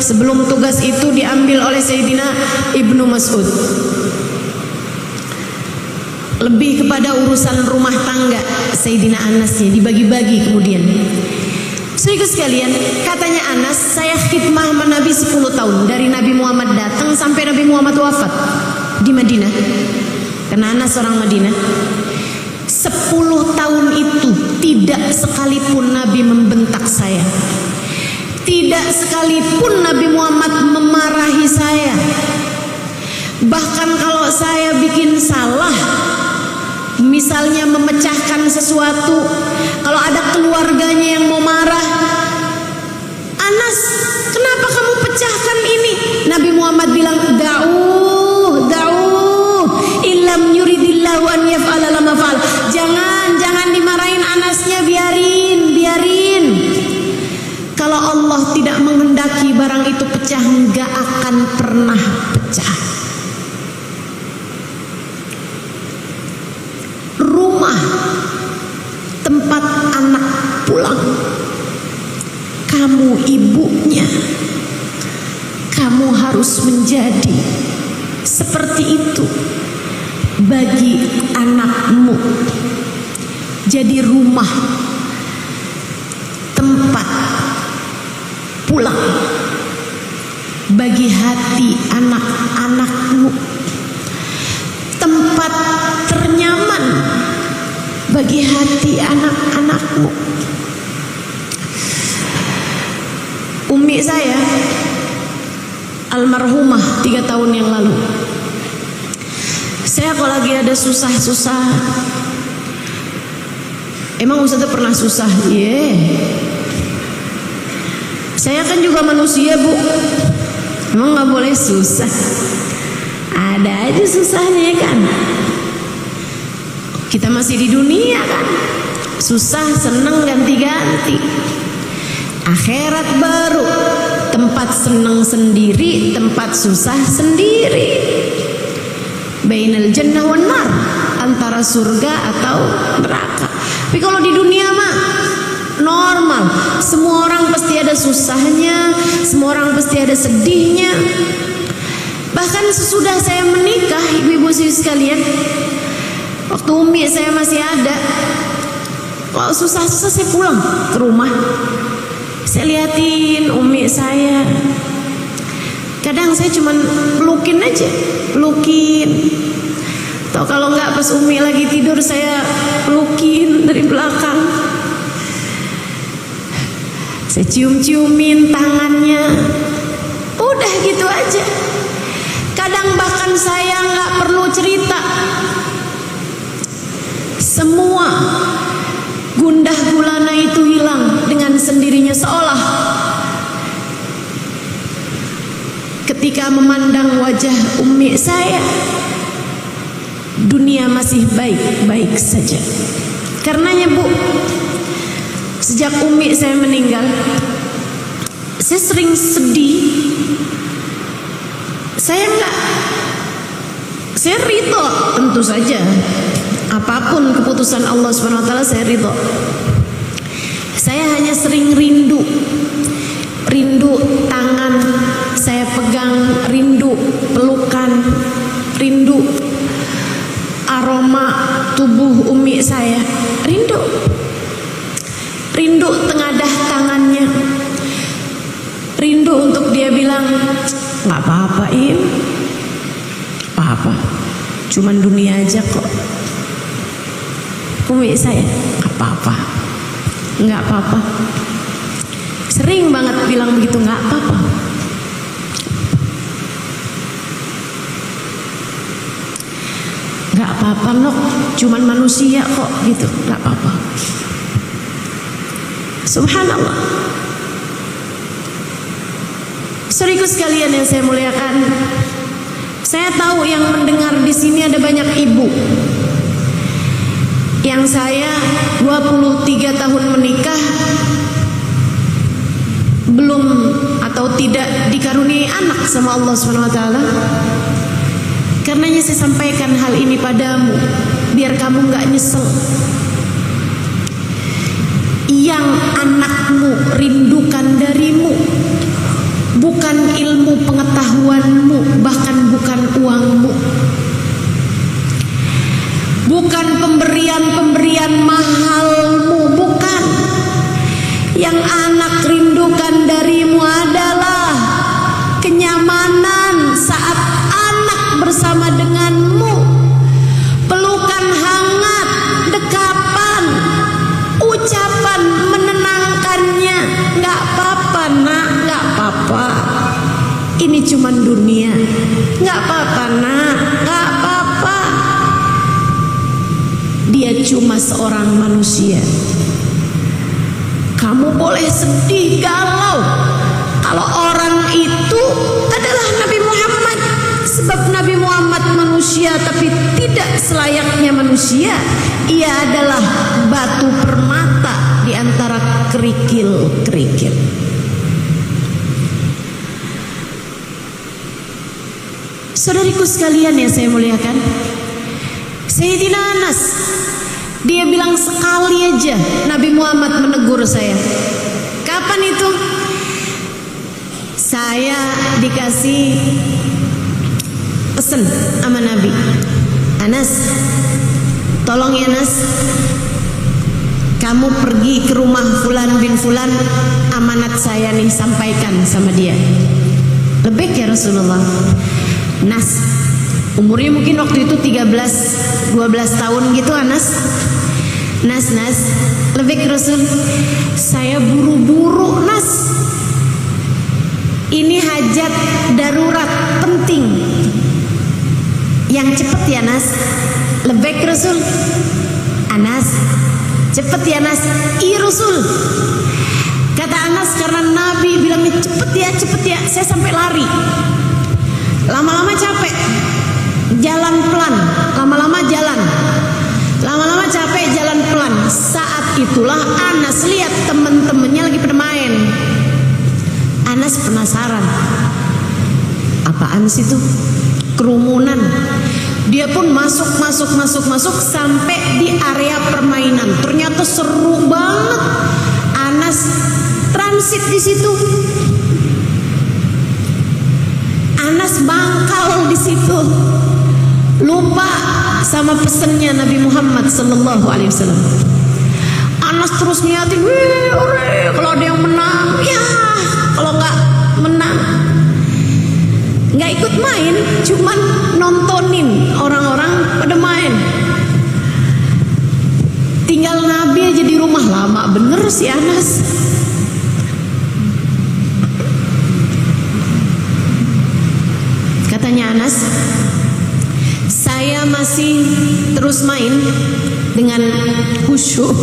[SPEAKER 1] Sebelum tugas itu diambil oleh Sayyidina Ibnu Mas'ud. Lebih kepada urusan rumah tangga Sayyidina Anasnya dibagi-bagi kemudian. Saudara sekalian, katanya Anas, saya khidmah sama Nabi 10 tahun dari Nabi Muhammad datang sampai Nabi Muhammad wafat di Madinah. Karena Anas orang Madinah. 10 tahun itu tidak sekalipun Nabi membentak saya. Tidak sekalipun Nabi Muhammad memarahi saya. Bahkan kalau saya bikin salah, misalnya memecahkan sesuatu, kalau ada keluarganya yang mau marah, Anas, kenapa kamu pecahkan ini? Nabi Muhammad bilang, da'uh, illam yuridillahu an yaf'ala lama fa'al. Jangan dimarahin Anasnya, biarin. Kalau Allah tidak menghendaki barang itu pecah, nggak akan pernah pecah. Rumah tempat anak pulang, kamu ibunya, kamu harus menjadi seperti itu bagi anakmu. Jadi rumah, tempat pulang bagi hati anak-anakmu, tempat ternyaman bagi hati anak-anakmu. Umi saya almarhumah 3 tahun yang lalu. Saya kalau lagi ada susah-susah, emang Ustazah pernah susah? Saya kan juga manusia, Bu. Emang gak boleh susah? Ada aja susahnya kan. Kita masih di dunia kan. Susah seneng ganti-ganti. Akhirat baru, tempat seneng sendiri, tempat susah sendiri. Bainal jannah wan nar, antara surga atau neraka. Tapi kalau di dunia mah normal, semua orang pasti ada susahnya, semua orang pasti ada sedihnya. Bahkan sesudah saya menikah, ibu-ibu sekalian, waktu umi saya masih ada, kalau susah-susah saya pulang ke rumah, saya liatin umi saya. Kadang saya cuman pelukin aja, pelukin. Atau kalau enggak pas umi lagi tidur, saya pelukin dari belakang. Saya cium-ciumin tangannya. Udah gitu aja. Kadang bahkan saya nggak perlu cerita. Semua gundah gulana itu hilang dengan sendirinya, seolah ketika memandang wajah umi saya, dunia masih baik-baik saja. Karenanya, Bu, sejak umi saya meninggal, saya sering sedih. Saya ridho, tentu saja. Apapun keputusan Allah SWT, saya ridho. Saya hanya sering rindu tangan saya pegang, rindu pelukan, rindu aroma tubuh umi saya, rindu tengadah tangannya, rindu untuk dia bilang, nggak apa-apa Im, apa-apa, cuman dunia aja kok. Umi saya, nggak apa-apa, sering banget bilang begitu, nggak apa-apa. Nggak apa-apa Nok, cuman manusia kok gitu, nggak apa-apa. Subhanallah. Saudaraku sekalian yang saya muliakan, saya tahu yang mendengar di sini ada banyak ibu. Yang saya 23 tahun menikah belum atau tidak dikaruniai anak sama Allah SWT. Karenanya saya sampaikan hal ini padamu, biar kamu gak nyesel. Yang anakmu rindukan darimu bukan ilmu pengetahuanmu, bahkan bukan uangmu, bukan pemberian mahalmu, bukan. Yang anak rindukan darimu adalah kenyamanan saat anak bersama denganmu, pelukan hangat, dekapan, ucapan menenangkannya. Gak apa-apa nak, gak apa-apa, ini cuman dunia. Gak apa-apa nak, gak apa-apa, dia cuma seorang manusia. Kamu boleh sedih, galau, kalau orang itu adalah Nabi Muhammad. Sebab Nabi Muhammad manusia, tapi tidak selayaknya manusia. Ia adalah batu permata di antara kerikil-kerikil. Saudariku sekalian yang saya muliakan, Sayyidina Anas, dia bilang sekali aja Nabi Muhammad menegur saya. Kapan itu? Saya dikasih pesen sama Nabi, Anas, tolong ya Nas, kamu pergi ke rumah Fulan bin Fulan, amanat saya nih, sampaikan sama dia. Lebih ya Rasulullah. Nas umurnya mungkin waktu itu 13-12 tahun gitu Anas. Nas lebih Rasul, saya buru-buru Nas, ini hajat darurat penting, yang cepet ya Nas. Lebih Rasul, Anas cepet ya Nas. Iya Rasul. Kata Anas, karena Nabi bilangnya cepet ya, saya sampai lari. Lama-lama capek, jalan pelan, lama-lama capek, jalan pelan. Saat itulah Anas lihat temen-temennya lagi pada main. Anas penasaran, apaan sih tuh? Kerumunan. Dia pun masuk sampai di area permainan. Ternyata seru banget. Anas transit di situ. Anas mangkal di situ. Lupa sama pesennya Nabi Muhammad sallallahu alaihi wasallam. Anas terus niatin, kalau ada yang menang, ya, kalau nggak menang nggak ikut main, cuman nontonin orang-orang pada main. Tinggal Nabi aja di rumah. Lama bener si Anas. Katanya Anas, saya masih terus main dengan khusyuk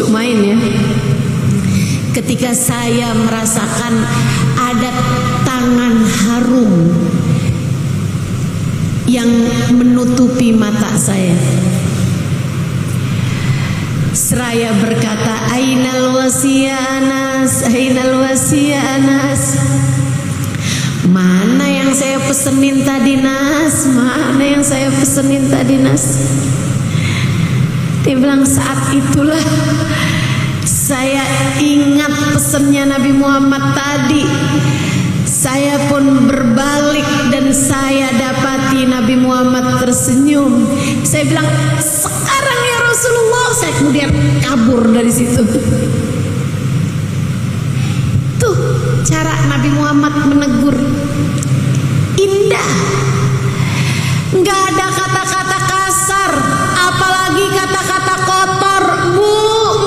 [SPEAKER 1] main ya, ketika saya merasakan ada tangan harum yang menutupi mata saya. Seraya berkata, Ainal wasiya Anas, Ainal wasiya Anas. Mana yang saya pesenin tadi Nas? Mana yang saya pesenin tadi Nas? Dia bilang, saat itulah saya ingat pesennya Nabi Muhammad tadi. Saya pun berbalik dan saya dapati Nabi Muhammad tersenyum. Saya bilang, sekarang ya Rasulullah. Saya kemudian kabur dari situ. Tuh cara Nabi Muhammad menegur, indah. Nggak ada kata-kata kasar, apalagi kata-kata kotor. Bu,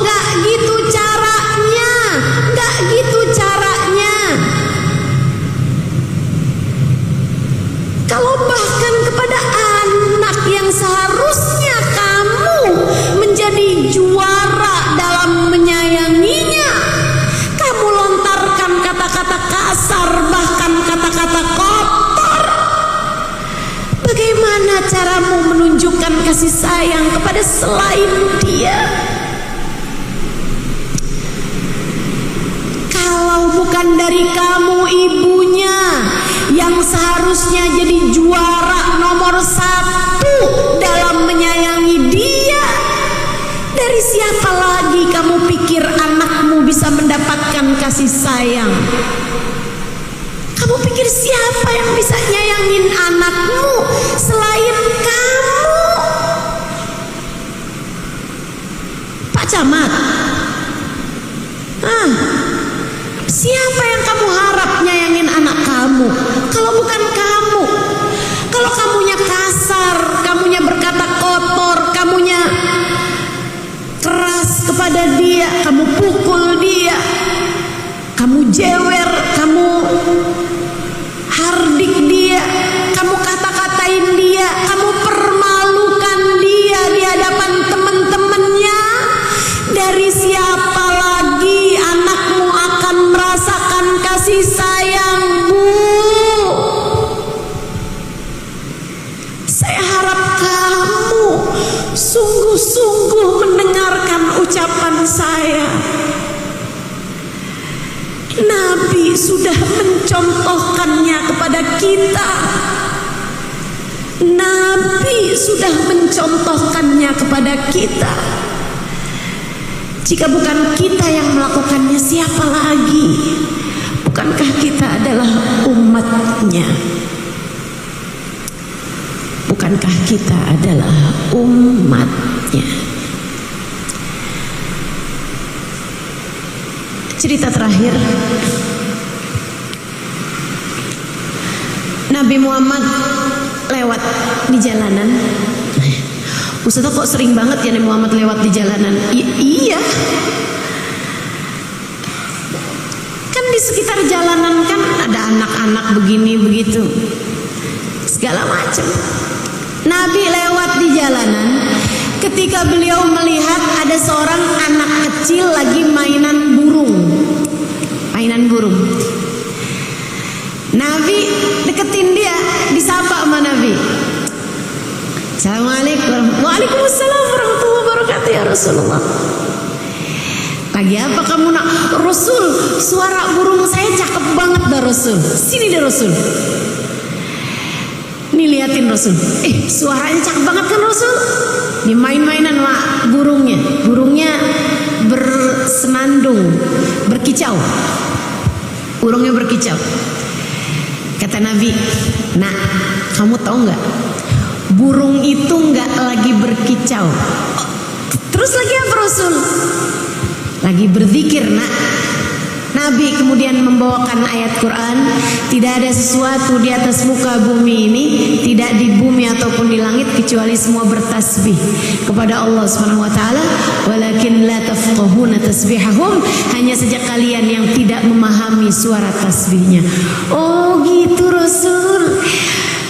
[SPEAKER 1] nggak gitu caranya, nggak gitu caranya. Kalau bahkan kepada anak yang seharusnya kamu menjadi juara dalam menyayanginya, kamu lontarkan kata-kata kasar, bahkan kata-kata kotor. Bagaimana caramu menunjukkan kasih sayang kepada selain dia? Kalau bukan dari kamu ibunya yang seharusnya jadi juara nomor 1 dalam menyayangi dia, dari siapa lagi kamu pikir anakmu bisa mendapatkan kasih sayang? Kamu pikir siapa yang bisa nyayangin anakmu selain kamu? Pak Camat, siapa yang kamu harap nyayangin anak kamu kalau bukan kamu? Kalau kamunya kasar, kamunya berkata kotor, kamunya keras kepada dia, kamu pukul dia, kamu jewer, kamu hardik dia, kamu kata-katain dia, kamu permalukan dia di hadapan teman-temannya, dari siapa lagi anakmu akan merasakan kasih sayangmu? Saya harap kamu sungguh-sungguh mendengarkan ucapan saya. Nabi sudah mencontohkannya kepada kita. Nabi sudah mencontohkannya kepada kita. Jika bukan kita yang melakukannya, siapa lagi? Bukankah kita adalah umatnya? bukankah kita adalah umatnya? Cerita terakhir, Nabi Muhammad lewat di jalanan. Ustaz kok sering banget ya Nabi Muhammad lewat di jalanan? Iya. Kan di sekitar jalanan kan ada anak-anak begini begitu, segala macam. Nabi lewat di jalanan. Ketika beliau melihat ada seorang anak kecil lagi mainan burung. Nabi deketin dia, disapa sama Nabi. Assalamualaikum. Waalaikumsalam warahmatullahi wabarakatuh ya Rasulullah. Lagi apa kamu nak? Rasul, suara burung saya cakep banget dah Rasul. Sini dah Rasul. Nih liatin Rasul. Suaranya cakep banget kan Rasul? Dimain-mainan sama burungnya. Burungnya bersenandung, berkicau. Burungnya berkicau. Kata Nabi, nak, kamu tahu nggak? Burung itu nggak lagi berkicau. Terus lagi apa Rasul? Lagi berzikir, nak. Nabi kemudian membawakan ayat Quran, tidak ada sesuatu di atas muka bumi ini, tidak di bumi ataupun di langit, kecuali semua bertasbih kepada Allah Subhanahu wa taala. Walakin la tafqahuna tasbihahum, hanya saja kalian yang tidak memahami suara tasbihnya. Oh gitu Rasul.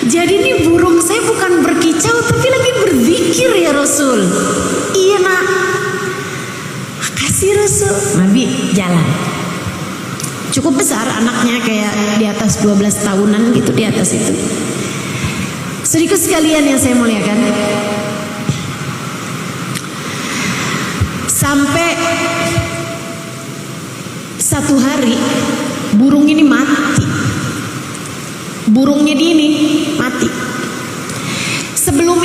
[SPEAKER 1] Jadi ini burung saya bukan berkicau tapi lagi berzikir ya Rasul. Iya nak. Makasih Rasul. Nabi jalan. Cukup besar anaknya, kayak di atas 12 tahunan gitu, di atas itu. Sedikit sekalian yang saya muliakan, sampai satu hari burung ini mati. Burungnya ini mati. Sebelum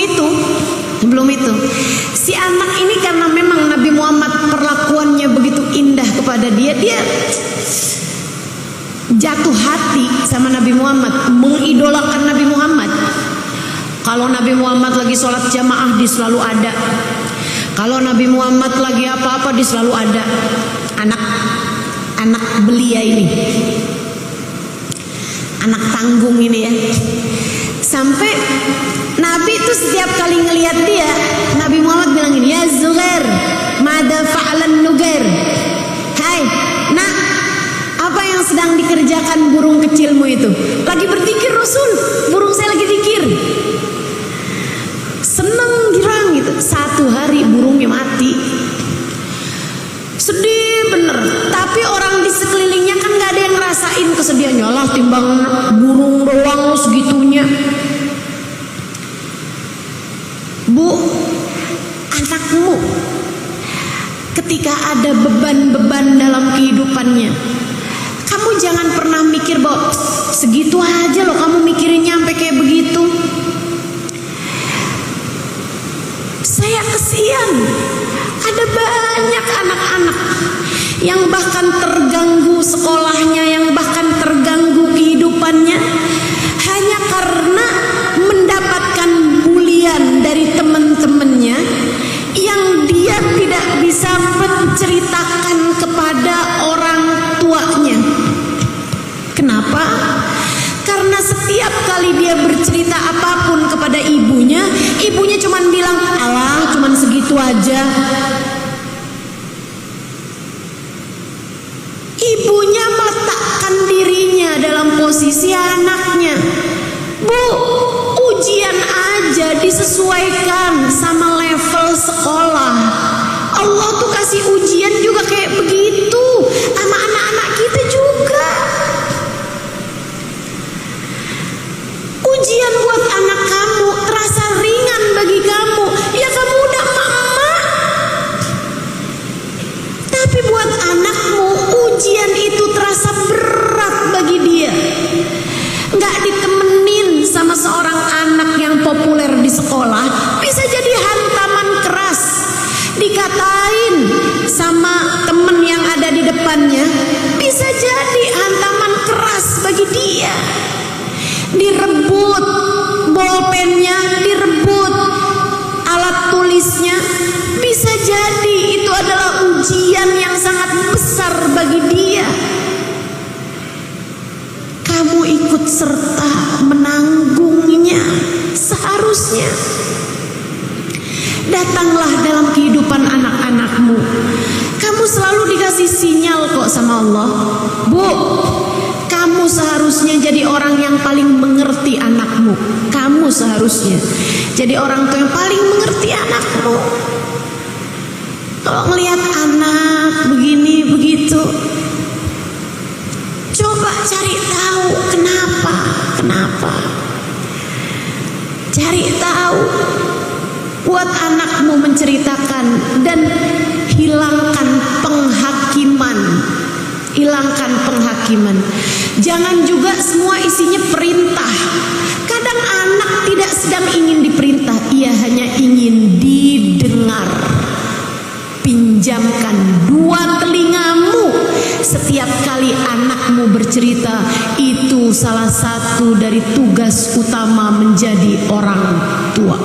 [SPEAKER 1] itu si anak ini karena memang Nabi Muhammad perlakuannya begitu indah kepada dia jatuh hati sama Nabi Muhammad, mengidolakan Nabi Muhammad. Kalau Nabi Muhammad lagi sholat jamaah dia selalu ada. Kalau Nabi Muhammad lagi apa-apa dia selalu ada. Anak belia ini, anak tanggung ini ya. Sampai Nabi itu setiap kali ngelihat dia, Nabi Muhammad bilang gini, ya Zuhair, mada fa'lan nugair. Hai, nak, apa yang sedang dikerjakan burung kecilmu itu? Lagi berzikir Rasul, burung saya lagi zikir. Seneng girang gitu. Satu hari burungnya mati. Sedih bener. Tapi orang di sekelilingnya kan gak ada yang ngerasain kesedihannya. Lah timbang burung doang segitunya. Bu, anakmu ketika ada beban-beban dalam kehidupannya, kamu jangan pernah mikir bahwa segitu aja loh kamu mikirinnya sampai kayak begitu. Saya kesian, ada banyak anak-anak yang bahkan terganggu sekolahnya, yang bahkan terganggu kehidupannya hanya karena mendapatkan bulian dari teman-temannya yang dia tidak bisa menceritakan kepada orang tuanya. Kenapa? Karena setiap kali dia bercerita apapun kepada ibunya, ibunya cuma bilang, alah cuma segitu aja. Ibunya meletakkan dirinya dalam posisi anaknya. Bu, ujian aja disesuaikan sama level sekolah. Allah tuh kasih ujian juga kayak begitu sama anak-anak kita juga. Ujian buat anak kamu terasa ringan bagi kamu, ya kamu udah emak-emak. Tapi buat anakmu ujian itu terasa berat bagi dia. Nggak ditemenin sama seorang anak yang populer di sekolah, bisa jadi hantaman keras. Dikatain sama kebencian yang sangat besar bagi dia. Kamu ikut serta menanggungnya. Seharusnya datanglah dalam kehidupan anak-anakmu. Kamu selalu dikasih sinyal kok sama Allah. Bu, kamu seharusnya jadi orang yang paling mengerti anakmu. Kamu seharusnya jadi orang tua yang paling mengerti anakmu. Kalau ngelihat anak begini begitu, coba cari tahu kenapa. Cari tahu, buat anakmu menceritakan, dan hilangkan penghakiman. Jangan juga semua isinya perintah. Kadang anak tidak sedang ingin diperintah, ia hanya ingin didengar. Pinjamkan dua telingamu setiap kali anakmu bercerita. Itu salah satu dari tugas utama menjadi orang tua.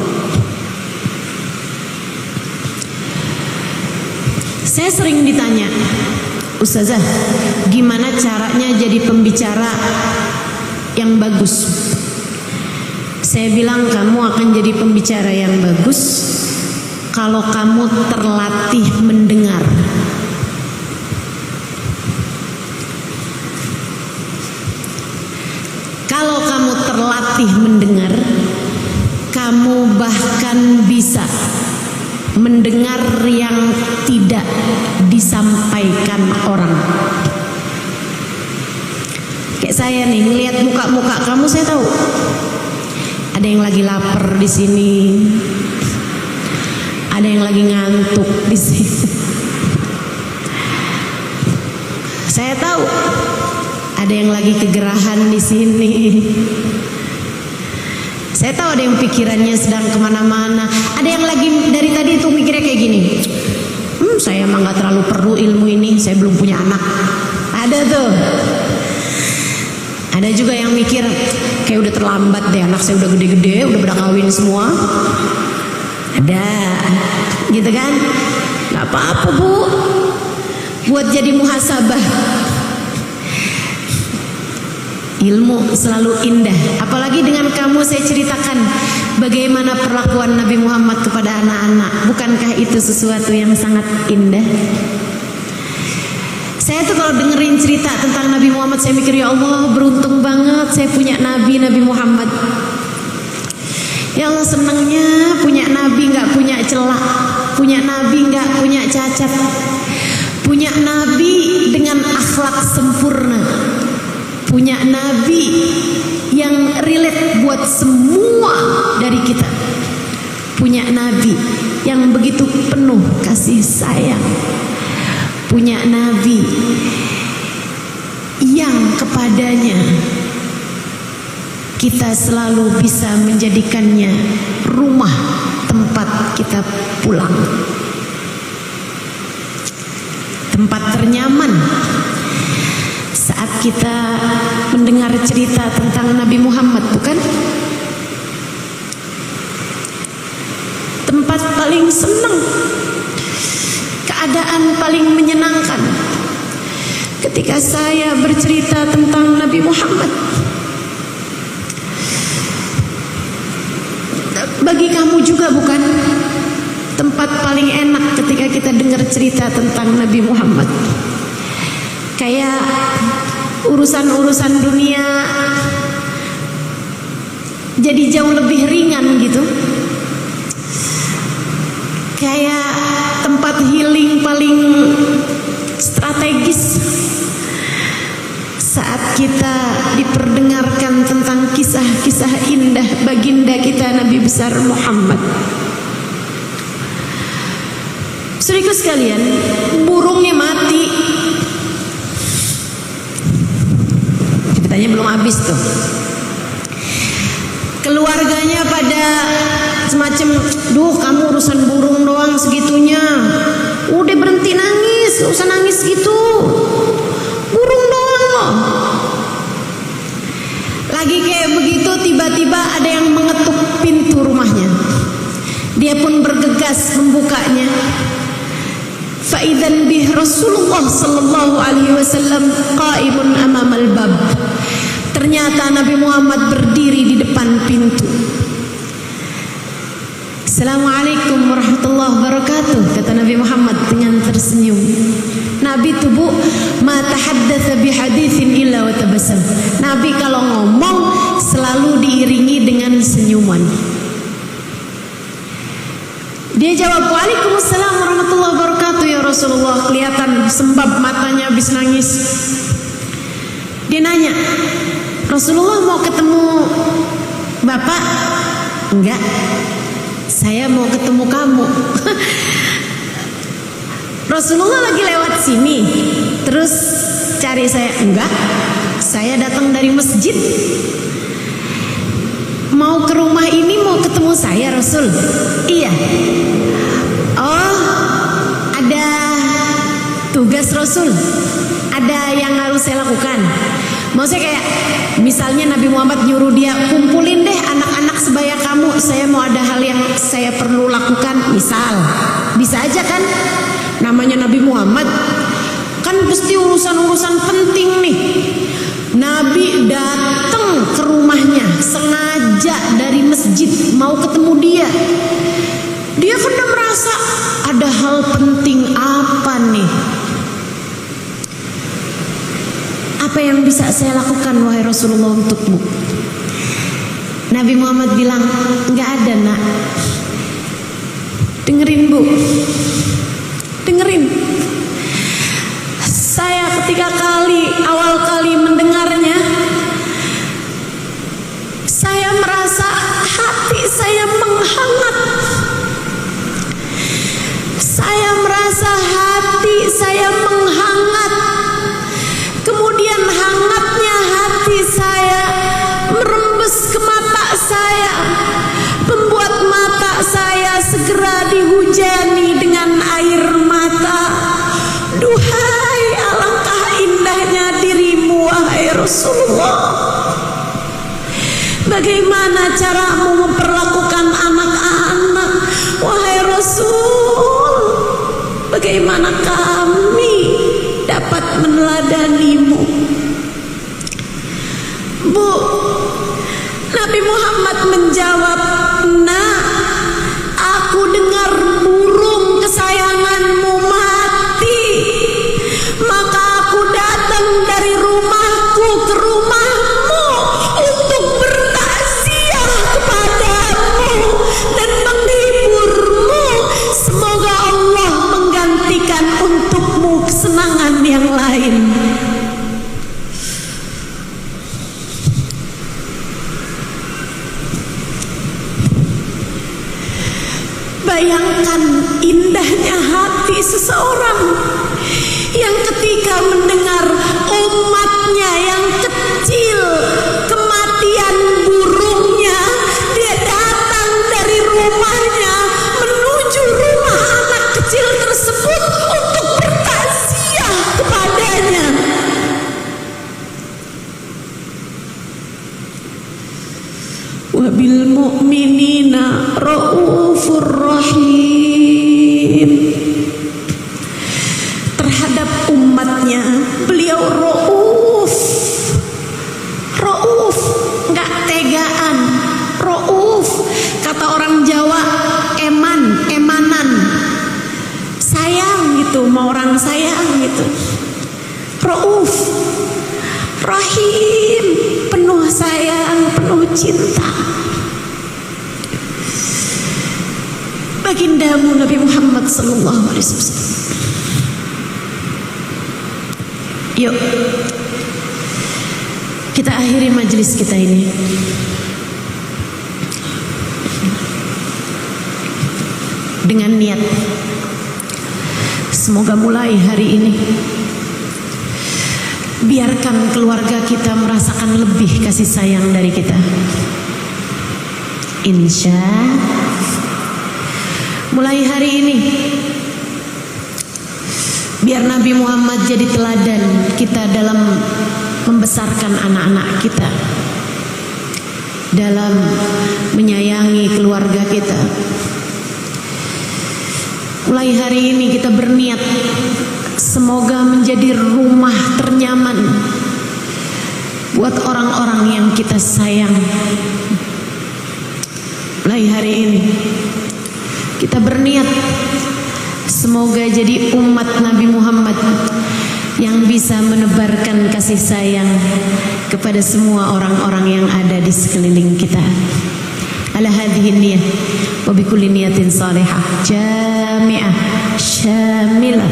[SPEAKER 1] Saya sering ditanya, Ustazah, gimana caranya jadi pembicara yang bagus? Saya bilang, kamu akan jadi pembicara yang bagus kalau kamu terlatih mendengar. Kalau kamu terlatih mendengar, kamu bahkan bisa mendengar yang tidak disampaikan orang. Kayak saya nih, ngelihat muka-muka kamu, saya tahu ada yang lagi lapar di sini, ada yang lagi ngantuk di sini. Saya tahu ada yang lagi kegerahan di sini. Saya tahu ada yang pikirannya sedang kemana-mana. Ada yang lagi dari tadi itu mikirnya kayak gini. Saya emang gak terlalu perlu ilmu ini, saya belum punya anak. Ada tuh. Ada juga yang mikir, kayak udah terlambat deh, anak saya udah gede-gede, udah pada kawin semua. Ada, gitu kan? Gak apa-apa bu, buat jadi muhasabah. Ilmu selalu indah. Apalagi dengan kamu saya ceritakan bagaimana perlakuan Nabi Muhammad kepada anak-anak. Bukankah itu sesuatu yang sangat indah? Saya tuh kalau dengerin cerita tentang Nabi Muhammad, saya mikir, ya Allah, beruntung banget saya punya Nabi Muhammad. Ya Allah, senangnya punya Nabi gak punya celah, punya Nabi gak punya cacat, punya Nabi dengan akhlak sempurna, punya Nabi yang relate buat semua dari kita, punya Nabi yang begitu penuh kasih sayang, punya Nabi yang kepadanya kita selalu bisa menjadikannya rumah tempat kita pulang, tempat ternyaman. Saat kita mendengar cerita tentang Nabi Muhammad, bukan? Tempat paling senang, keadaan paling menyenangkan ketika saya bercerita tentang Nabi Muhammad. Bagi kamu juga bukan? Tempat paling enak ketika kita dengar cerita tentang Nabi Muhammad. Kayak urusan-urusan dunia jadi jauh lebih ringan gitu. Kayak tempat healing paling strategis saat kita diperdengarkan tentang kisah-kisah indah baginda kita Nabi besar Muhammad. Saudaraku sekalian, burungnya mati. Ceritanya belum habis tuh. Keluarganya pada semacam, duh kamu urusan burung doang segitunya, udah berhenti nangis, gak usah nangis gitu, burung doang loh. Lagi kayak begitu, tiba-tiba ada yang mengetuk pintu rumahnya. Dia pun bergegas membukanya. Fa idzan bih Rasulullah sallallahu alaihi wasallam qaimun amamal bab. Ternyata Nabi Muhammad berdiri di depan pintu. Assalamualaikum warahmatullahi wabarakatuh, kata Nabi Muhammad dengan tersenyum. Nabi tubuh ma tahaddatsa bi haditsin illa wa tabassam. Nabi kalau ngomong selalu diiringi dengan senyuman. Dia jawab, "Waalaikumsalam warahmatullahi wabarakatuh ya Rasulullah." Kelihatan sembab matanya habis nangis. Dia nanya, "Rasulullah mau ketemu Bapak?" "Enggak, saya mau ketemu kamu." "Rasulullah lagi lewat sini terus cari saya?" "Enggak, saya datang dari masjid. Mau ke rumah ini mau ketemu saya Rasul?" "Iya." "Oh, ada tugas Rasul? Ada yang harus saya lakukan?" Maksudnya kayak misalnya Nabi Muhammad nyuruh dia, "Kumpulin deh anak-anak sebaya kamu, saya mau ada hal yang saya perlu lakukan." Misal, bisa aja kan, namanya Nabi Muhammad kan pasti urusan-urusan penting nih. Nabi datang ke rumahnya sengaja dari masjid mau ketemu dia. Dia kan udah merasa ada hal penting apa nih. "Apa yang bisa saya lakukan wahai Rasulullah untukmu?" Nabi Muhammad bilang, "Enggak ada nak." Dengerin Bu, dengerin. Saya awal kali mendengarnya, saya merasa hati saya menghangat. Saya merasa hati saya menghangat. Kemudian hangatnya hati saya merembes ke mata saya, membuat mata saya segera dihujani dengan air mata. Duhai, alangkah indahnya dirimu wahai Rasulullah. Bagaimana caramu memperlakukan anak-anak wahai Rasul? Bagaimana kami dapat meneladanimu? Bu, Nabi Muhammad menjawab, "Nah, aku dengar burung kesayanganmu mati, maka aku datang dari rumahku ke rumahmu untuk bertakziah kepadamu dan menghiburmu. Semoga Allah menggantikan untukmu kesenangan yang lain." Bayangkan indahnya hati seseorang yang ketika mendengar umatnya yang kecil kematian burungnya, dia datang dari rumahnya menuju rumah anak kecil tersebut untuk bertakziah kepadanya. Wabil mu'minina raufur rahim. Terhadap umatnya beliau rauf, nggak tegaan, rauf. Kata orang Jawa emanan, sayang gitu, mau orang sayang gitu. Rauf, rahim, penuh sayang, penuh cinta. Bagindamu Nabi Muhammad sallallahu alaihi wasallam. Yuk, kita akhiri majelis kita ini dengan niat, semoga mulai hari ini biarkan keluarga kita merasakan lebih kasih sayang dari kita. Insya mulai hari ini biar Nabi Muhammad jadi teladan kita dalam membesarkan anak-anak kita, dalam menyayangi keluarga kita. Mulai hari ini kita berniat semoga menjadi rumah ternyaman buat orang-orang yang kita sayang. Mulai hari ini kita berniat semoga jadi umat Nabi Muhammad yang bisa menebarkan kasih sayang kepada semua orang-orang yang ada di sekeliling kita. Ala hadhihi niyah wa bikulli niyatin salihah jami'ah syamilah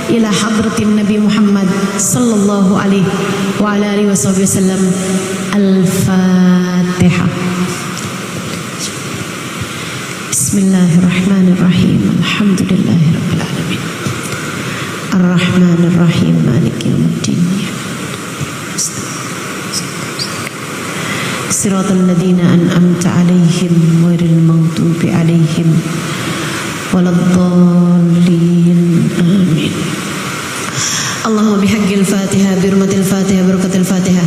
[SPEAKER 1] ila hadratin Nabi Muhammad sallallahu alaihi wa ala alihi wasallam. Al-Fatihah. Bismillahirrahmanirrahim. Alhamdulillahirabbil alamin. Ar-Rahmanir Rahim. Maliki yaumiddin. Siratal ladzina an'amta 'alaihim ghairil maghdubi 'alaihim waladdallin. Amin. Allahumma bihaqqil Fatihah birmatil Fatihah barakatil Fatihah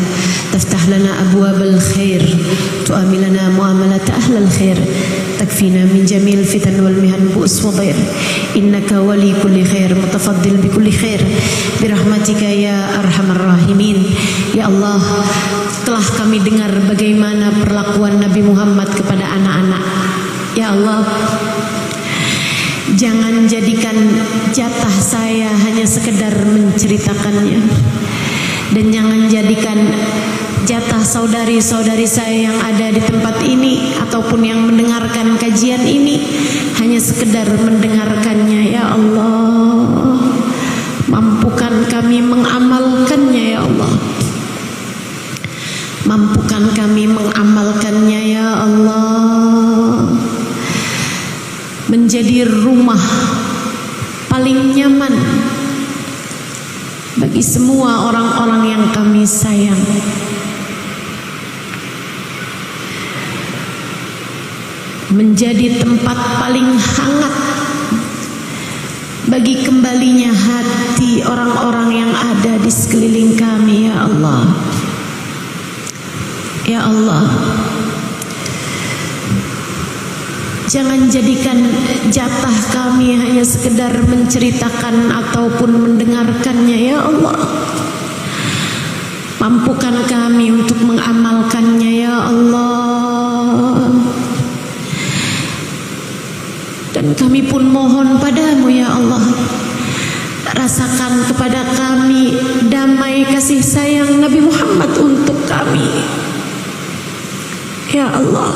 [SPEAKER 1] taftah lana abwabal khair tu'amilana muamalat ahlal khair takfina min jamil fitan wal mihan bu's wa dhair innaka wali kulli khair mutafaddil bi kulli khair birahmatika ya arhamar rahimin. Ya Allah, telah kami dengar bagaimana perlakuan Nabi Muhammad kepada anak-anak. Ya Allah, jangan jadikan jatah saya hanya sekedar menceritakannya, dan jangan jadikan jatah saudari-saudari saya yang ada di tempat ini ataupun yang mendengarkan kajian ini hanya sekedar mendengarkannya. Ya Allah, mampukan kami mengamalkannya. Ya Allah, mampukan kami mengamalkannya. Ya Allah, menjadi rumah paling nyaman bagi semua orang-orang yang kami sayang. Menjadi tempat paling hangat bagi kembalinya hati orang-orang yang ada di sekeliling kami. Ya Allah, ya Allah, jangan jadikan jatah kami hanya sekedar menceritakan ataupun mendengarkannya. Ya Allah, mampukan kami untuk mengamalkannya. Ya Allah, dan kami pun mohon padamu. Ya Allah, rasakan kepada kami damai kasih sayang Nabi Muhammad untuk kami. Ya Allah,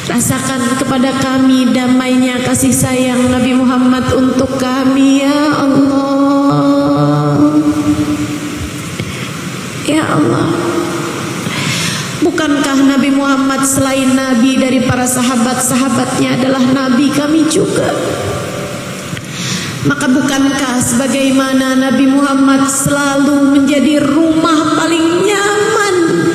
[SPEAKER 1] rasakan kepada kami damainya kasih sayang Nabi Muhammad untuk kami. Ya Allah, ya Allah, bukankah Nabi Muhammad selain Nabi dari para sahabat-sahabatnya adalah Nabi kami juga? Maka bukankah sebagaimana Nabi Muhammad selalu menjadi rumah paling nyaman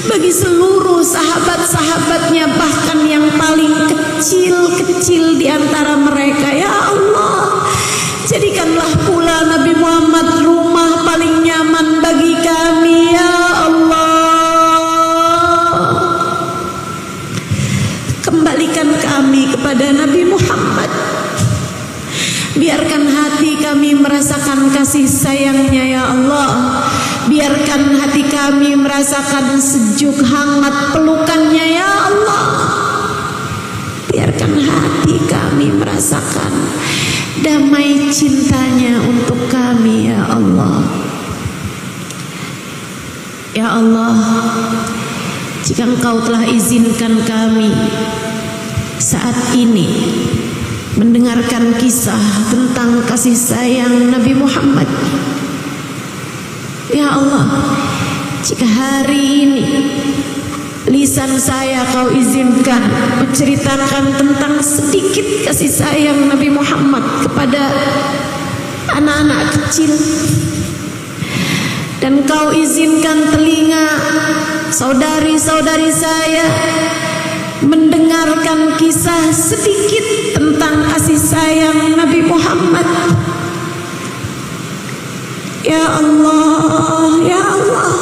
[SPEAKER 1] bagi seluruh sahabat-sahabatnya, bahkan yang paling kecil-kecil di antara mereka? Ya Allah, jadikanlah pula Nabi Muhammad rumah paling nyaman bagi kami. Ya Allah, kembalikan kami kepada Nabi Muhammad. Biarkan hati kami merasakan kasih sayangnya. Ya Allah, biarkan hati kami merasakan sejuk hangat pelukannya. Ya Allah, biarkan hati kami merasakan damai cintanya untuk kami. Ya Allah, ya Allah, jika Engkau telah izinkan kami saat ini mendengarkan kisah tentang kasih sayang Nabi Muhammad, ya Allah, jika hari ini lisan saya Kau izinkan menceritakan tentang sedikit kasih sayang Nabi Muhammad kepada anak-anak kecil, dan Kau izinkan telinga saudari-saudari saya mendengarkan kisah sedikit tentang kasih sayang Nabi Muhammad, ya Allah, ya Allah,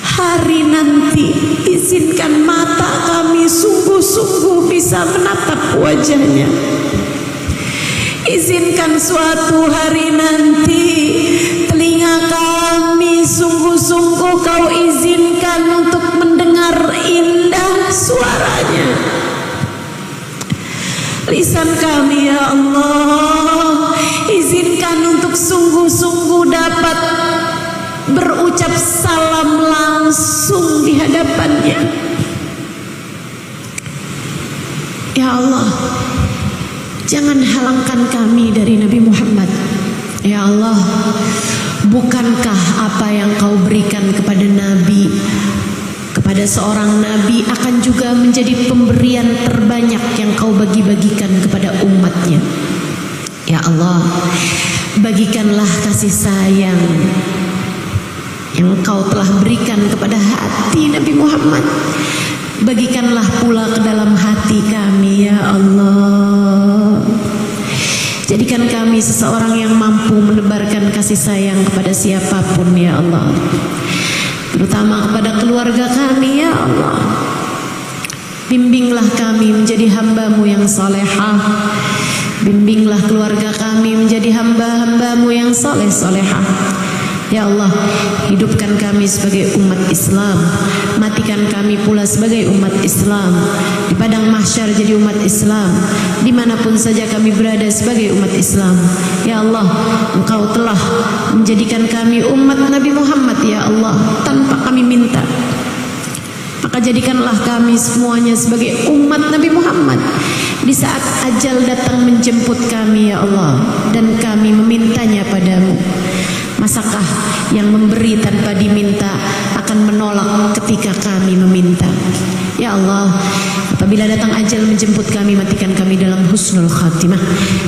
[SPEAKER 1] hari nanti izinkan mata kami sungguh-sungguh bisa bisa menatap wajahnya. Izinkan suatu hari nanti telinga kami sungguh-sungguh kau izinkan untuk mendengar indah suaranya. Lisan kami ya Allah, izinkan untuk sungguh-sungguh dapat berucap salam langsung di hadapannya. Ya Allah, jangan halangkan kami dari Nabi Muhammad. Ya Allah, bukankah apa yang kau berikan kepada Nabi, kepada seorang Nabi akan juga menjadi pemberian terbanyak yang kau bagi-bagikan kepada umatnya. Ya Allah, bagikanlah kasih sayang yang kau telah berikan kepada hati Nabi Muhammad. Bagikanlah pula ke dalam hati kami ya Allah. Jadikan kami seseorang yang mampu menebarkan kasih sayang kepada siapapun ya Allah, terutama kepada keluarga kami ya Allah. Bimbinglah kami menjadi hamba-Mu yang salehah. Bimbinglah keluarga kami menjadi hamba-hamba-Mu yang saleh-salehah. Ya Allah, hidupkan kami sebagai umat Islam, matikan kami pula sebagai umat Islam. Di padang mahsyar jadi umat Islam, dimanapun saja kami berada sebagai umat Islam. Ya Allah, Engkau telah menjadikan kami umat Nabi Muhammad ya Allah, tanpa kami minta. Maka jadikanlah kami semuanya sebagai umat Nabi Muhammad di saat ajal datang menjemput kami ya Allah, dan kami memintanya padamu. Masakah yang memberi tanpa diminta akan menolak ketika kami meminta? Ya Allah, apabila datang ajal menjemput kami, matikan kami dalam husnul khatimah.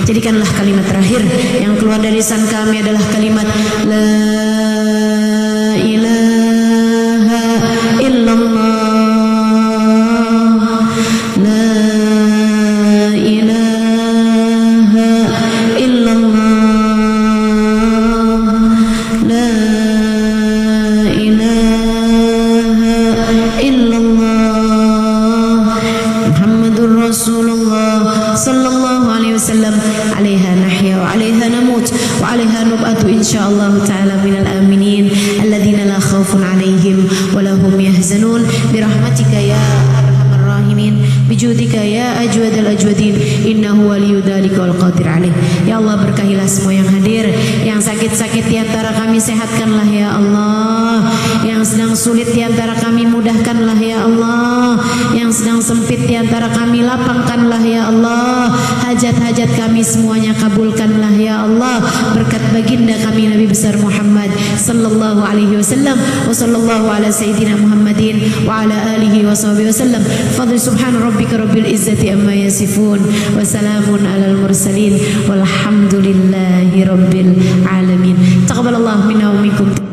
[SPEAKER 1] Jadikanlah kalimat terakhir yang keluar dari lisan kami adalah kalimat La ilaha illallah, La ilaha illallah, La ilaha illallah, Muhammadur Rasulullah sallallahu alaihi wasallam. Alaiha nahya wa alaiha namut wa alaiha nub'atu insyaallah ta'ala minal aminin alladzina la khaufun alaihim wa lahum yahzanun birahmatika ya arhamar rahimin bijudika ya ajwadal ajwadin innahu waliyyu dzalika wal qadir alaih. Ya Allah, berkahilah semua yang hadir. Yang sakit-sakit di antara kami sehatkanlah ya Allah. Yang sedang sulit di antara kami mudahkanlah ya Allah. Yang sedang sempit di antara kami lapangkanlah ya Allah. Hajat-hajat kami semuanya kabulkanlah ya Allah. Berkat baginda kami Nabi besar Muhammad sallallahu alaihi wasallam. Wa sallallahu ala sayyidina Muhammadin wa ala alihi wa sahbihi wasallam. Fadl subhana rabbika rabbil izzati amma yasifun wa salamun alal mursalin walhamdulillahi rabbil alamin. Taqabbalallahu minna wa minkum.